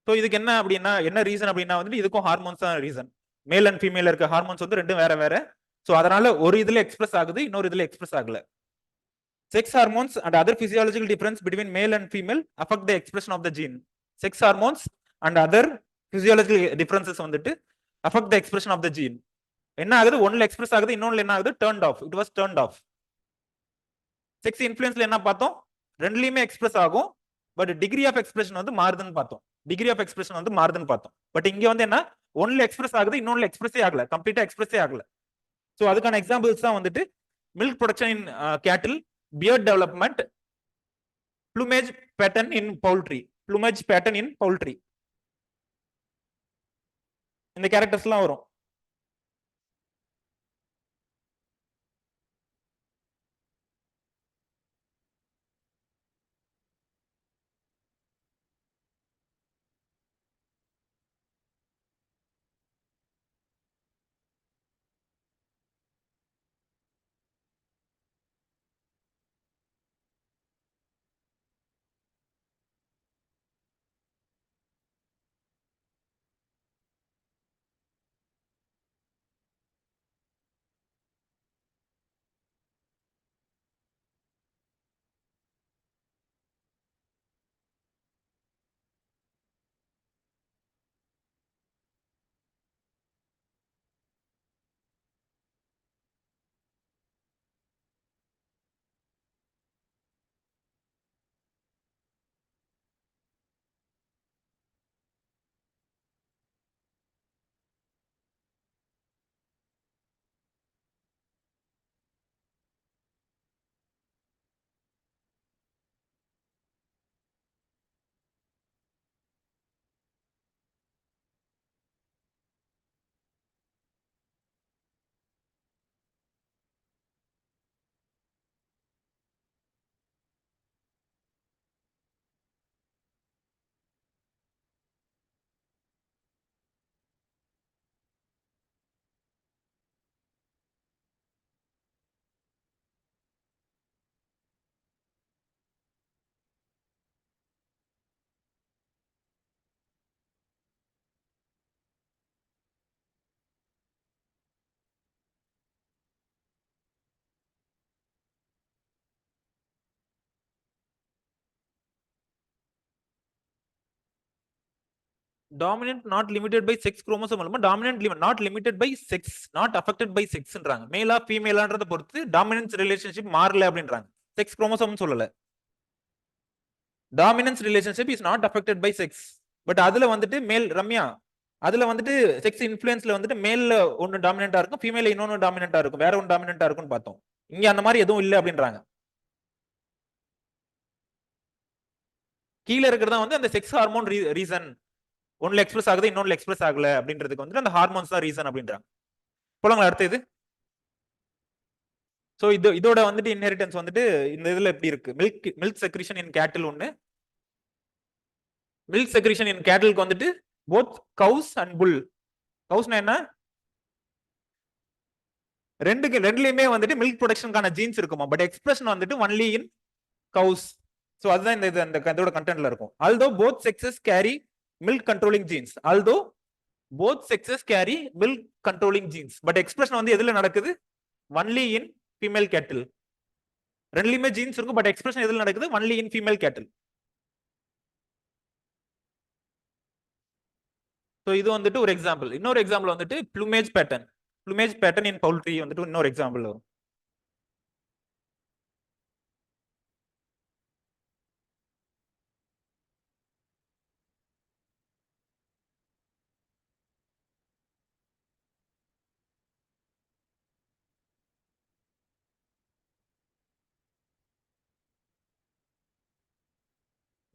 ஸோ இதுக்கு என்ன ரீசன் அப்படின்னா வந்துட்டு இதுக்கும் ஹார்மோன்ஸ் தான் ரீசன். மேல் அண்ட் ஃபீமேல இருக்க ஹார்மோன்ஸ் வந்து ரெண்டும் வேற. ஸோ அதனால ஒரு இதுல எக்ஸ்பிரஸ் ஆகுது, இன்னொரு இதுல எக்ஸ்பிரஸ் ஆகல. Sex hormones and other physiological difference between male and female affect the expression of the gene. Sex hormones and other physiological differences வந்துட்டு affect the expression of the gene. என்ன ஆகுது? ஒன்ல எக்ஸ்பிரஸ் ஆகுது, இன்னொன்னு என்ன ஆகுது? It was turned off. Sex இன்ஃப்ளூயன்ஸ்ல என்ன பார்த்தோம்? ரெண்டுலயுமே எக்ஸ்பிரஸ் ஆகும், பட் டிகிரி ஆஃப் எக்ஸ்பிரஷன் வந்து மாறுதுன்னு பார்த்தோம். பட் இங்க வந்து என்ன? ஒன்ல எக்ஸ்பிரஸ் ஆகுது, இன்னொன்னு எக்ஸ்பிரஸே ஆகல, கம்ப்ளீட்டா எக்ஸ்பிரஸே ஆகல. சோ அதுக்கான எக்ஸாம்பிள்ஸ் தான் வந்துட்டு milk production in cattle, beard development, plumage pattern in poultry. இந்த கேரக்டர்ஸ்லாம் வரும். Dominant not limited by sex chromosome மூலமா dominant not limited by sex not affected by செக்ஸ்ன்றாங்க. மேலா ஃபீமேலான்றத பொறுத்து டாமினன்ஸ் ரிலேஷன்ஷிப் மாறல அப்படின்றாங்க. செக்ஸ் குரோமோசோம் சொல்லல. Dominance relationship is not affected by sex. But அதுல வந்துட்டு மேல் ரம்யா அதுல வந்துட்டு செக்ஸ் இன்ஃப்ளூயன்ஸ்ல வந்துட்டு மேல்ல ஒன்னு டாமினன்ட்டா இருக்கும், ஃபீமேல இன்னொன்னு டாமினன்ட்டா இருக்கும், வேற ஒன்னு டாமினன்ட்டா இருக்கும்னு பார்த்தோம். இங்க அந்த மாதிரி எதுவும் இல்ல அப்படின்றாங்க. கீழே இருக்கிறதா வந்து அந்த செக்ஸ் ஹார்மோன் ரீசன். ஒன்னுல எக்ஸ்பிரஸ் ஆகுது, இன்னொன்னு எக்ஸ்பிரஸ் ஆகல அப்படின்றதுக்கு வந்து அந்த ஹார்மோன்ஸ் தான் ரீசன் அப்படின்றாங்க. போலாங்களா அடுத்த இது. சோ இதோட வந்துட்டு இன்ஹெரிட்டன்ஸ் வந்துட்டு இந்த இதுல எப்படி இருக்கு? மில்க் செக்ரீஷன் இன் கேட்டில் ஒன்னு. மில்க் செக்ரீஷன் இன் கேட்டிலுக்கு வந்துட்டு போத் கவுஸ் அண்ட் புல். கவுஸ்னா என்ன? ரெண்டுலயுமே வந்துட்டு மில்க் ப்ரொடக்ஷனுக்கான ஜீன்ஸ் இருக்குமா, பட் எக்ஸ்பிரஷன் வந்துட்டு ஒன்லி இன் கவுஸ். சோ அதுதான் இந்த இதோட கண்டென்ட்ல இருக்கும். Although both sexes carry milk controlling jeans. Although both sexes carry milk controlling jeans, but expression வந்து எதுல நடக்குது? ஒன்லி இன் ஃபீமேல் கேட்டில். ரெண்டுலயுமே ஜீன்ஸ் இருக்கும், பட் எக்ஸ்பிரஷன் எதுல நடக்குது? ஒன்லி இன் ஃபீமேல் கேட்டில். சோ இது வந்துட்டு ஒரு எக்ஸாம்பிள். இன்னொரு எக்ஸாம்பிள் வந்துட்டு plumage pattern. Plumage pattern in poultry வந்துட்டு இன்னொரு எக்ஸாம்பிள் வரும்.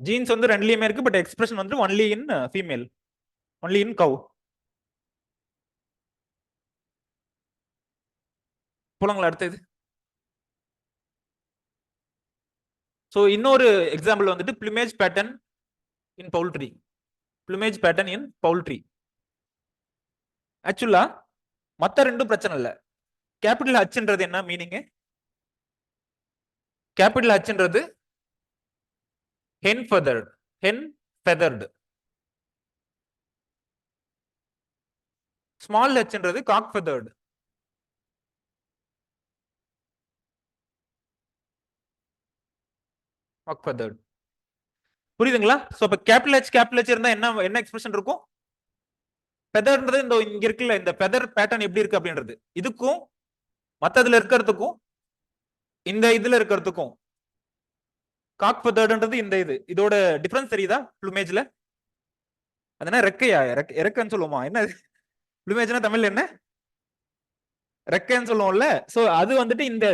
ஜீன்ஸ் வந்து ரெண்டுலயுமே இருக்கு, பட் எக்ஸ்பிரஷன் வந்து only in female, only in cow. போலாங்களா அடுத்தது. சோ இன்னொரு எக்ஸாம்பிள் வந்துட்டு plumage pattern in poultry. Plumage pattern in poultry. ஆக்சுவலா மத்த ரெண்டும் பிரச்சனை இல்ல. கேபிட்டல் ஹச்ன்றது என்ன மீனிங்? கேபிட்டல் ஹச்ன்றது hen feathered. Hen feathered. Small ஹெச்ன்றது காக் ஃபெதர்ட். Cock feathered. புரியுதுங்களா? சோ இப்ப கேபிட்டல் ஹெச் இருந்தா என்ன எக்ஸ்பிரஷன் இருக்கும்? ஃபெதர்ன்றது இந்த இங்க இருக்குல்ல, இந்த ஃபெதர் பேட்டர்ன் எப்படி இருக்கு அப்படின்றது. இதுக்கும் மத்ததுல இருக்கிறதுக்கும் இந்த இதுல இருக்கிறதுக்கும் காக் ஃபெதர்ட்ன்றது இந்த இதோட டிஃபரன்ஸ் தெரியுதா? ப்ளூமேஜ்ல அது என்ன? ரெக்கையா? ரெக்கைன்னு சொல்லுவோமா? என்ன ப்ளூமேஜ்னா தமிழ்ல என்ன? ரெக்கைன்னு சொல்லுவோம்ல. சோ அது வந்துட்டு இந்த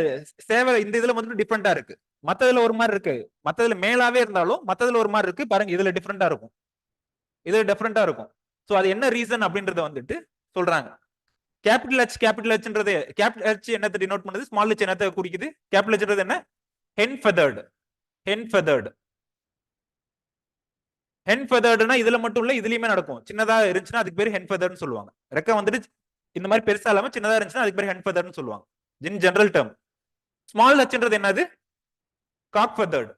சேவை இந்த இதுல வந்துட்டு டிஃபரெண்டா இருக்கு. மத்ததுல ஒரு மாதிரி இருக்கு, மத்ததுல மேலாவே இருந்தாலும் மத்ததுல ஒரு மாதிரி இருக்கு பாருங்க. இதுல டிஃபரெண்டா இருக்கும், இதுல டிஃபரெண்டா இருக்கும். சோ அது என்ன ரீசன் அப்படின்றத வந்துட்டு சொல்றாங்க. கேபிட்டல் ஹெச்ன்றது கேபிட்டல் ஹெச் என்னத்தை டினோட் பண்ணுது? ஸ்மால் ஹெச் என்னத்தை குறிக்குது? கேபிட்டல் ஹெச்ன்றது என்ன? Hen feathered. Hen feathered. Hen ஃபெதர்ட்னா இதுல மட்டும் இல்ல, இதுலயுமே நடக்கும். சின்னதா இருந்துச்சுன்னா அதுக்கு பேர் ஹென் ஃபெதர்ட்னு சொல்லுவாங்க. ரெக்க வந்துட்டு இந்த மாதிரி பெருசா இல்லாம சின்னதா இருந்துச்சுன்னா அதுக்கு பேர் ஹென் ஃபெதர்ட்னு சொல்லுவாங்க இன் ஜெனரல் டேர்ம். ஸ்மால் ஹெச்ன்றது என்னது? காக் ஃபெதர்ட்.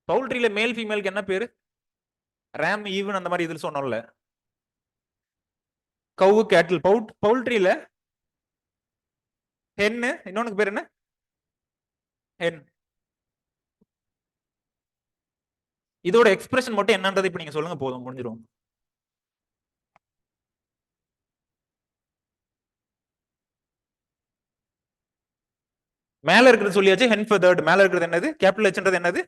பவுல்ட்ரியில மேல் ஃபீமேலுக்கு என்ன பேரு? ரேம், ஈவன் அந்த மாதிரி இதுல சொன்னோம்ல. கவு, கேட்டில். பவுல்ட்ரியில ஹென்னு, இன்னொன்னு பேர் என்ன? ஹென். இதோட எக்ஸ்பிரஷன் மட்டும் என்னன்றது இப்ப நீங்க சொல்லுங்க, போதும், முடிஞ்சிடும். மேல இருக்கிறது சொல்லியாச்சு, ஹென் ஃபெதர்ட். மேல இருக்கிறது என்னது? கேபிட்டல் ஹெச்ன்றது என்னது?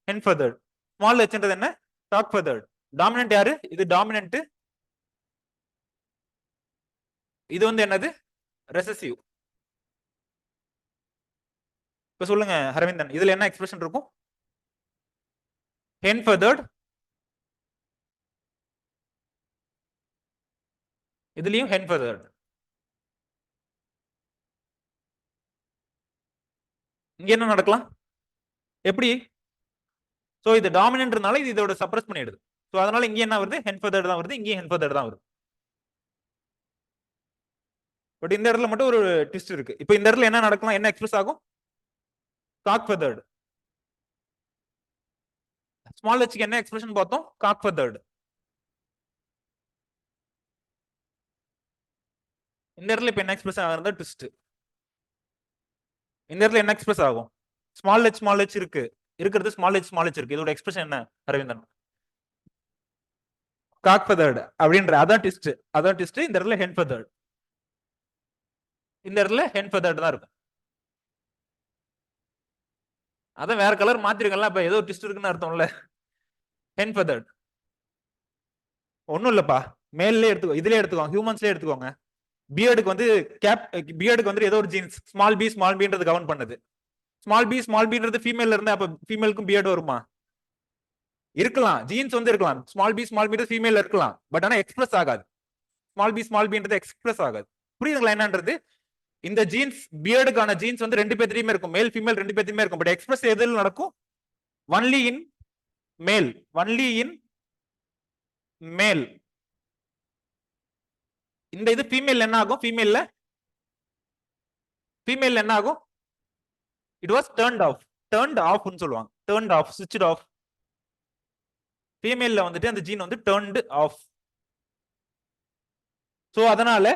Hen feathered. ஸ்மால் ஹெச்ன்றது என்ன? காக் ஃபெதர்ட். டாமினன்ட் யாரு? இது டாமினன்ட். இது வந்து என்னது? ரெசசிவ். இப்ப சொல்லுங்க அரவிந்தன், இதுல என்ன எக்ஸ்பிரஷன் இருக்கும்? ஹென் ஃபெதர்ட். இதுலயும் ஹென் ஃபெதர்ட். இங்க என்ன நடக்கலாம்? எப்படி? சோ இது டாமினன்ட்னால இது இதோட சப்ரஸ் பண்ணிடுது. சோ அதனால இங்க என்ன வருது? ஹென் ஃபெதர்ட் தான் வருது, இங்கேயும் ஹென் ஃபெதர்ட் தான் வருது. பட் இந்த இடத்துல மட்டும் ஒரு ட்விஸ்ட் இருக்கு. இப்போ இந்த இடத்துல என்ன நடக்கலாம், என்ன எக்ஸ்பிரஸ் ஆகும்? காக் ஃபெதர்டு. ஸ்மால் ஹெச்க்கு என்ன எக்ஸ்பிரஷன் பார்த்தோம்? காக் ஃபெதர்டு. இந்த இடத்துல இப்போ என்ன எக்ஸ்பிரஸ் ஆகுறது? ட்விஸ்ட். இந்த இடத்துல என்ன எக்ஸ்பிரஸ் ஆகும்? ஸ்மால் ஹெச் இருக்கு, இருக்கிறது ஸ்மால் ஹெச் இருக்கு. இதோட எக்ஸ்பிரஷன் என்ன அரவிந்தன்? காக் ஃபெதர்டு அப்படின்ற அதான் ட்விஸ்ட். அதான் ட்விஸ்ட். இந்த இடத்துல ஹென் ஃபெதர்டு. இந்த இடத்துல ஹென் ஃபெதர்டு தான் இருக்கும். அதான் வேற கலர் மாத்திருக்கல, அப்ப ஏதோ ட்விஸ்ட் இருக்குன்னு அர்த்தம்ல. ஹென் ஃபெதர்டு ஒண்ணும் இல்லப்பா, மேல்லே எடுத்துக்கோ, இதுலயே எடுத்துக்கோங்க, ஹியூமன்ஸ்லயே எடுத்துக்கோங்க. பியர்டுக்கு வந்து பியர்டுக்கு வந்து ஏதோ ஒரு ஜீன்ஸ் ஸ்மால் பின்றது கவர்ன் பண்ணுது. ஸ்மால் பின்றது ஃபீமேல்ல இருந்து, அப்ப ஃபீமேலுக்கும் பியர்டு வருமா? இருக்கலாம், ஜீன்ஸ் வந்து இருக்கலாம். ஸ்மால் பின்றது ஃபீமேல்ல இருக்கலாம், பட் ஆனா எக்ஸ்பிரஸ் ஆகாது. ஸ்மால் பின்றது எக்ஸ்பிரஸ் ஆகாது. புரியுதுங்களா என்னன்றது? இந்த ஜீன்ஸ் பியர்டுக்கான ஜீன்ஸ் வந்து ரெண்டு பேர்த்தையுமே இருக்கும், மேல் ஃபீமேல் ரெண்டு பேர்த்தையுமே இருக்கும். பட் எக்ஸ்பிரஸ் எதில் நடக்கும்? ஒன்லி இன் மேல். ஒன்லி இன் மேல். இந்த இது ஃபீமேல் என்ன ஆகும்? ஃபீமேல்ல என்ன ஆகும்? இட் வாஸ் டர்ன்ட் ஆஃப்னு சொல்லுவாங்க. Turned off, switched off. ஃபீமேல்ல வந்துட்டு அந்த ஜீன் வந்து டர்ன்ட் ஆஃப். சோ அதனால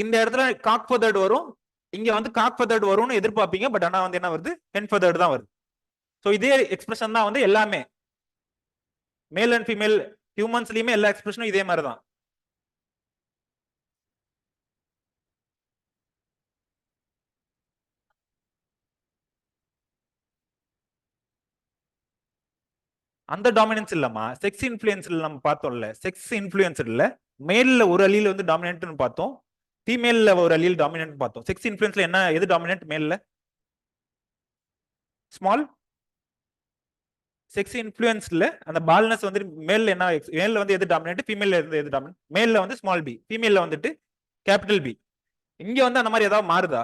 இந்த இடத்துல காக் ஃபெதர்டு வரும், இங்க வந்து காக் ஃபெதர்டு வரும்னு எதிர்பார்ப்பீங்க. பட் ஆனா வந்து என்ன வருது? ஹென் ஃபெதர்டு தான் வருது. சோ இதே எக்ஸ்பிரஷன் தான் வந்து எல்லாமே மேல் அண்ட் ஃபீமேல் ஹியூமன்ஸ்லயுமே எல்லா எக்ஸ்பிரஷனும் இதே மாதிரி தான். அந்த டாமினன்ஸ் இல்லம்மா, செக்ஸ் இன்ஃப்ளூயன்ஸ் நம்ம பார்த்தோம்ல. செக்ஸ் இன்ஃப்ளூயன்ஸ் இல்ல, மேல்ல ஒரு அலீல் வந்து டாமினன்ட்னு பார்த்தோம், ஃபீமேல்ல ஒரு அலீல் டாமினன்ட் பார்த்தோம். செக்ஸ் இன்ஃப்ளூயன்ஸ்ல என்ன, எது டாமினன்ட்? மேல்ல ஸ்மால். செக்ஸ் இன்ஃப்ளூயன்ஸ்ல அந்த பால்னஸ் வந்து மேல்ல என்ன, மேல்ல வந்து எது டாமினன்ட், ஃபீமேல்ல இருந்து எது டாமினன்ட்? மேல்ல வந்து ஸ்மால் பி, ஃபீமேல்ல வந்துட்டு கேபிட்டல் பி. இங்க வந்து அந்த மாதிரி ஏதாவது மாறுதா?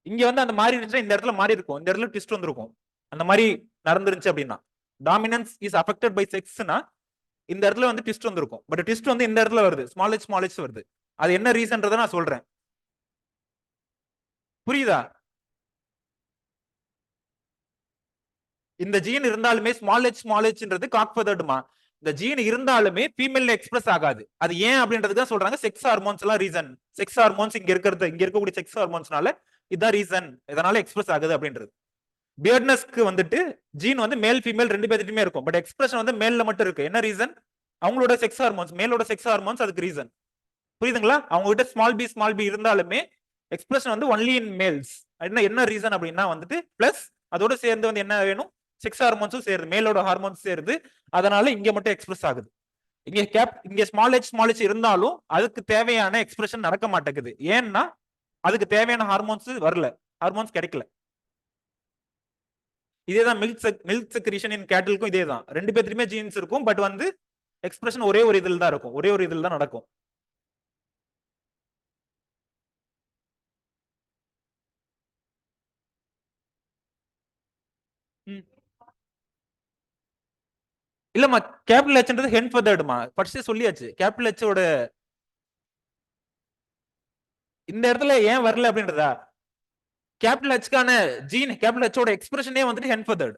இங்க வந்து அந்த மாதிரி இருந்துச்சுன்னா இந்த இடத்துல மாறி இருக்கும், இந்த இடத்துல ட்விஸ்ட் வந்திருக்கும். அந்த மாதிரி நடந்துருச்சு அப்படின்னா டாமினன்ஸ் இஸ் அஃபெக்டட் பை செக்ஸ்னா இந்த இடத்துல வந்து ட்விஸ்ட் வந்திருக்கும். பட் ட்விஸ்ட் வந்து இந்த இடத்துல வருது, ஸ்மால் ஹெச் வருது. அது என்ன ரீசன்றதை நான் சொல்றேன். புரியுதா? இந்த ஜீன் இருந்தாலுமே ஸ்மால் ஹெச்ன்றது காக் ஃபெதர்டுமா. இந்த ஜீன் இருந்தாலுமே ஃபீமேல்ல எக்ஸ்பிரஸ் ஆகாது. அது ஏன் அப்படின்றதுக்கு தான் சொல்றாங்க செக்ஸ் ஹார்மோன்ஸ் எல்லாம் ரீசன். செக்ஸ் ஹார்மோன்ஸ் இங்க இருக்கக்கூடிய செக்ஸ் ஹார்மோன்ஸ்னால இதான் ரீசன், இதனால எக்ஸ்பிரஸ் ஆகுது அப்படின்றது. பியர்ட்னஸ்க்கு வந்துட்டு ஜீன் வந்து மேல் ஃபீமேல் ரெண்டு பேர்கிட்டயுமே இருக்கும், பட் எக்ஸ்பிரஷன் வந்து மேல்ல மட்டும் இருக்கு. என்ன ரீசன்? அவங்களோட செக்ஸ் ஹார்மோன்ஸ், மேலோட செக்ஸ் ஹார்மோன்ஸ் அதுக்கு ரீசன். புரியுதுங்களா? அவங்க கிட்ட ஸ்மால் பி இருந்தாலுமே எக்ஸ்பிரஷன் வந்து ஒன்லி இன் மேல்ஸ். என்ன ரீசன் அப்படின்னா வந்துட்டு பிளஸ் அதோட சேர்ந்து வந்து என்ன வேணும்? செக்ஸ் ஹார்மோன்ஸும் சேருது, மேலோட ஹார்மோன்ஸ் சேருது. அதனால இங்க மட்டும் எக்ஸ்பிரஸ் ஆகுது. இங்க ஸ்மால் ஹெச் இருந்தாலும் அதுக்கு தேவையான எக்ஸ்பிரஷன் நடக்க மாட்டேங்குது. ஏன்னா அதுக்கு தேவையான ஹார்மோன்ஸ் வரல, ஹார்மோன்ஸ் கிடைக்கல. இதேதான் மில்க் செக்ரீஷன் இன் கேட்டிலுக்கும் இதேதான். ரெண்டு பேர்த்துலயுமே ஜீன்ஸ் இருக்கும், பட் வந்து எக்ஸ்பிரஷன் ஒரே ஒரு இதில் தான் இருக்கும், ஒரே ஒரு இதில் தான் நடக்கும். இல்லம்மா, கேபிட்டல் ஹெச்ன்றது ஹென் ஃபெதர்டுமா, ஃபர்ஸ்ட் சொல்லியாச்சு. கேபிட்டல் ஹெச்சோட இந்த இடத்துல ஏன் வரல அப்படின்றதா, கேபிட்டல் ஹெச்க்கான ஜீன் கேபிட்டல் ஹெச்சோட எக்ஸ்பிரஷனே வந்துட்டு ஹென் ஃபெதர்டு.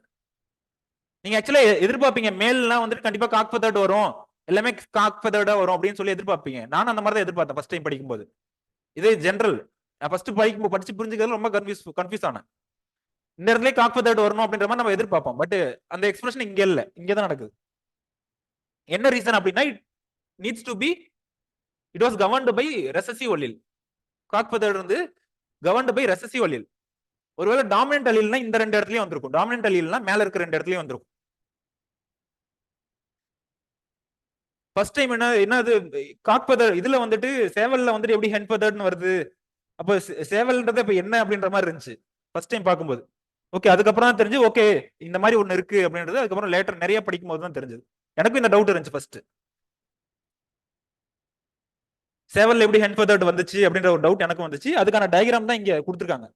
நீங்க ஆக்சுவலா எதிர்பார்ப்பீங்க மேல்லாம் வந்துட்டு கண்டிப்பா காக் ஃபெதர்டு வரும், எல்லாமே காக் ஃபெதர்டா வரும் அப்படின்னு சொல்லி எதிர்பார்ப்பீங்க. நானும் அந்த மாதிரி தான் எதிர்பார்த்தேன் ஃபர்ஸ்ட் டைம் படிக்கும்போது. இது ஜென்ரல். நான் ஃபர்ஸ்ட் படிச்சு புரிஞ்சுக்கிறது ரொம்ப கன்ஃபியூஸ் ஆனேன். இந்த இடத்துல காக் ஃபெதர்டு வரணும் அப்படின்ற மாதிரி நம்ம எதிர்பார்ப்போம், பட் அந்த எக்ஸ்பிரஷன் இங்க இல்ல, இங்க தான் நடக்குது. என்ன ரீசன் அப்படின்னா needs to be, it was governed by recessive allele. Cock feathered வந்து கவர்ன்டு பை ரெசசிவ் அலீல். ஒருவேளை டாமினன்ட் அலீல்னா இந்த ரெண்டு இடத்துலயும் வந்திருக்கும், டாமினன்ட் அலீல்னா மேல இருக்கிற ரெண்டு இடத்துலயும் வந்திருக்கும். ஃபர்ஸ்ட் டைம் என்னது காக் ஃபெதர் இதுல வந்துட்டு சேவல்ல வந்துட்டு எப்படி ஹென் ஃபெதர்ட்னு வருது? அப்போ சேவல்ன்றது இப்ப என்ன அப்படின்ற மாதிரி இருந்துச்சு ஃபர்ஸ்ட் டைம் பார்க்கும்போது. ஓகே, அதுக்கப்புறம் தான் தெரிஞ்சு ஓகே இந்த மாதிரி ஒண்ணு இருக்கு அப்படின்றது அதுக்கப்புறம் லேட்டர் நிறைய படிக்கும் போது தான் தெரிஞ்சது. எனக்கும் இந்த டவுட் இருந்துச்சு ஃபர்ஸ்ட், சேவல்ல எப்படி ஹென் ஃபெதர்ட் வந்துச்சு அப்படின்ற ஒரு டவுட் எனக்கும் வந்துச்சு. அதுக்கான டயக்ராம் தான் இங்க கொடுத்துருக்காங்க.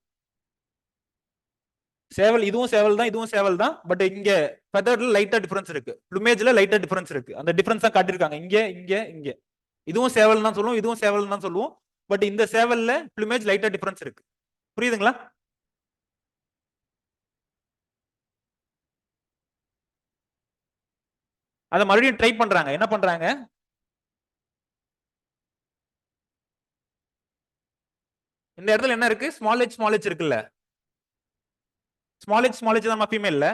சேவல், இதுவும் சேவல் தான், இதுவும் சேவல் தான், பட் இங்க ஃபெதர்ட்ல லைட்டா டிஃபரன்ஸ் இருக்கு, ப்ளூமேஜ்ல லைட்டா டிஃபரன்ஸ் இருக்கு. அந்த டிஃபரன்ஸ் தான் காட்டிருக்காங்க இங்க இங்க இங்க. இதுவும் சேவல் தான் சொல்லுவோம், இதுவும் சேவல் தான் சொல்லுவோம், பட் இந்த சேவல்ல பிளூமேஜ் லைட்டா டிஃபரன்ஸ் இருக்கு. புரியுதுங்களா? அதை மறுபடியும் ட்ரை பண்றாங்க. என்ன பண்றாங்க? இந்த இடத்துல என்ன இருக்கு? ஸ்மால் ஹெச் இருக்குல்ல, ஸ்மால் ஹெச் தான் ஃபீமேல்ல.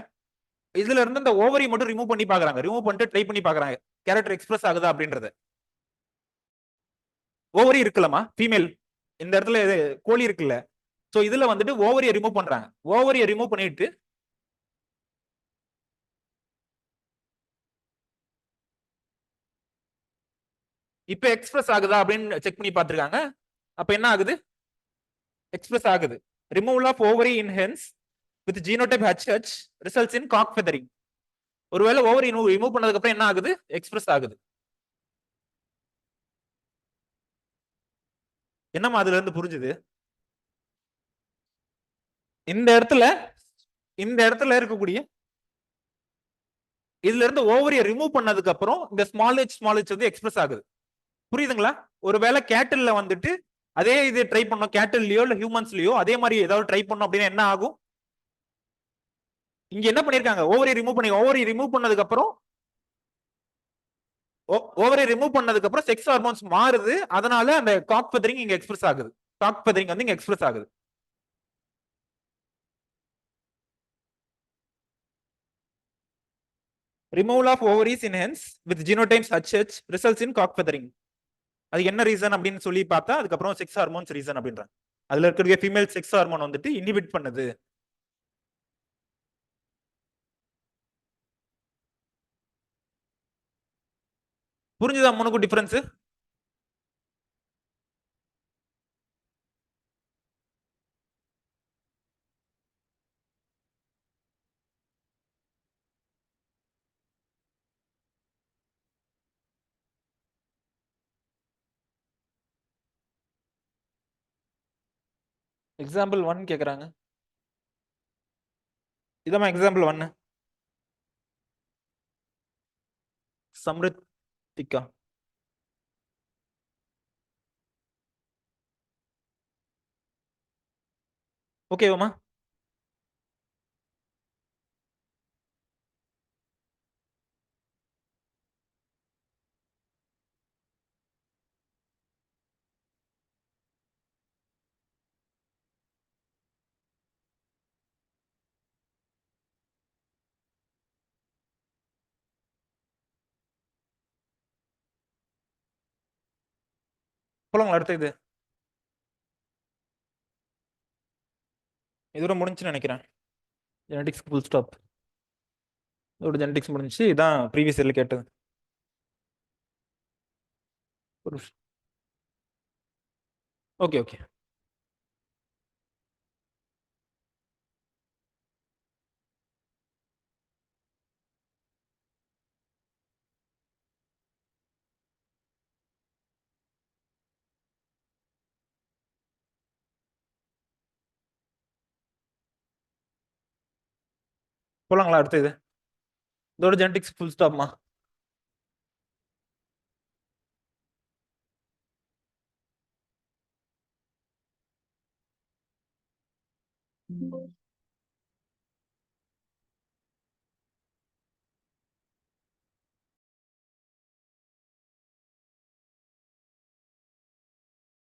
இதுல இருந்து இந்த ஓவரி மட்டும் ரிமூவ் பண்ணி பாக்குறாங்க. ரிமூவ் பண்ணிட்டு ட்ரை பண்ணி பாக்குறாங்க கேரக்டர் எக்ஸ்பிரஸ் ஆகுதா அப்படின்றத. ஓவரி இருக்குல்லமா ஃபீமேல், இந்த இடத்துல கோழி இருக்குல்ல, சோ இதுல வந்துட்டு ஓவரியை ரிமூவ் பண்றாங்க. ஓவரியை ரிமூவ் பண்ணிட்டு இப்ப எக்ஸ்பிரஸ் ஆகுதா அப்படின்னு செக் பண்ணி பார்த்திருக்காங்க. அப்ப என்ன ஆகுது? எக்ஸ்பிரஸ் ஆகுது. Removal of ovary in hens with genotype HH results in cock feathering. ஒருவேளை ஓவரி ரிமூவ் பண்ணதுக்கு அப்புறம் என்ன ஆகுது? எக்ஸ்பிரஸ் ஆகுது. என்னமா அதுல இருந்து புரிஞ்சுது? இந்த இடத்துல இருக்கக்கூடிய இதுல இருந்து ஓவரியை ரிமூவ் பண்ணதுக்கு அப்புறம் இந்த ஸ்மால் ஹெச் வந்து எக்ஸ்பிரஸ் ஆகுது. புரியுதுங்களா? ஒருவேளை கேட்டில்ல வந்துட்டு அதே இது ட்ரை பண்ணோம், கேட்டில்லயோ இல்ல ஹியூமன்ஸ்லயோ அதே மாதிரி ஏதாவது ட்ரை பண்ணோம் அப்படின்னா என்ன ஆகும்? இங்க என்ன பண்ணிருக்காங்க? ஓவரி ரிமூவ் பண்ணதுக்கு அப்புறம் செக்ஸ் ஹார்மோன்ஸ் மாறுது. அதனால அந்த காக் ஃபெதரிங் இங்க எக்ஸ்பிரஸ் ஆகுது. காக் ஃபெதரிங் வந்து இங்க எக்ஸ்பிரஸ் ஆகுது. Removal of ovaries in hens with genotypes HH results in cock feathering. அது என்ன ரீசன் அப்படின்னு சொல்லி பார்த்தா அதுக்கப்புறம் செக்ஸ் ஹார்மோன்ஸ் ரீசன் அப்படின்றாங்க. அதுல இருக்கிற ஃபீமேல் செக்ஸ் ஹார்மோன் வந்துட்டு இன்ஹிபிட் பண்ணுது. புரிஞ்சுதா மூணுக்கும் டிஃபரன்ஸ்? எக்ஸாம்பிள் 1 கேக்குறாங்க. இதமா எக்ஸாம்பிள் 1. சம்ருத்திகா. ஓகேவாமா? போலாங்களா அடுத்த இது? இதோட முடிஞ்சுன்னு நினைக்கிறேன். Genetics full stop. இதோட ஜெனடிக்ஸ் முடிஞ்சுச்சு. இதான் ப்ரீவியஸ் இயர்ல கேட்டது. Okay okay. போலாங்களா அடுத்த இது? இதோட ஜெனடிக்ஸ் ஃபுல் ஸ்டாப்மா.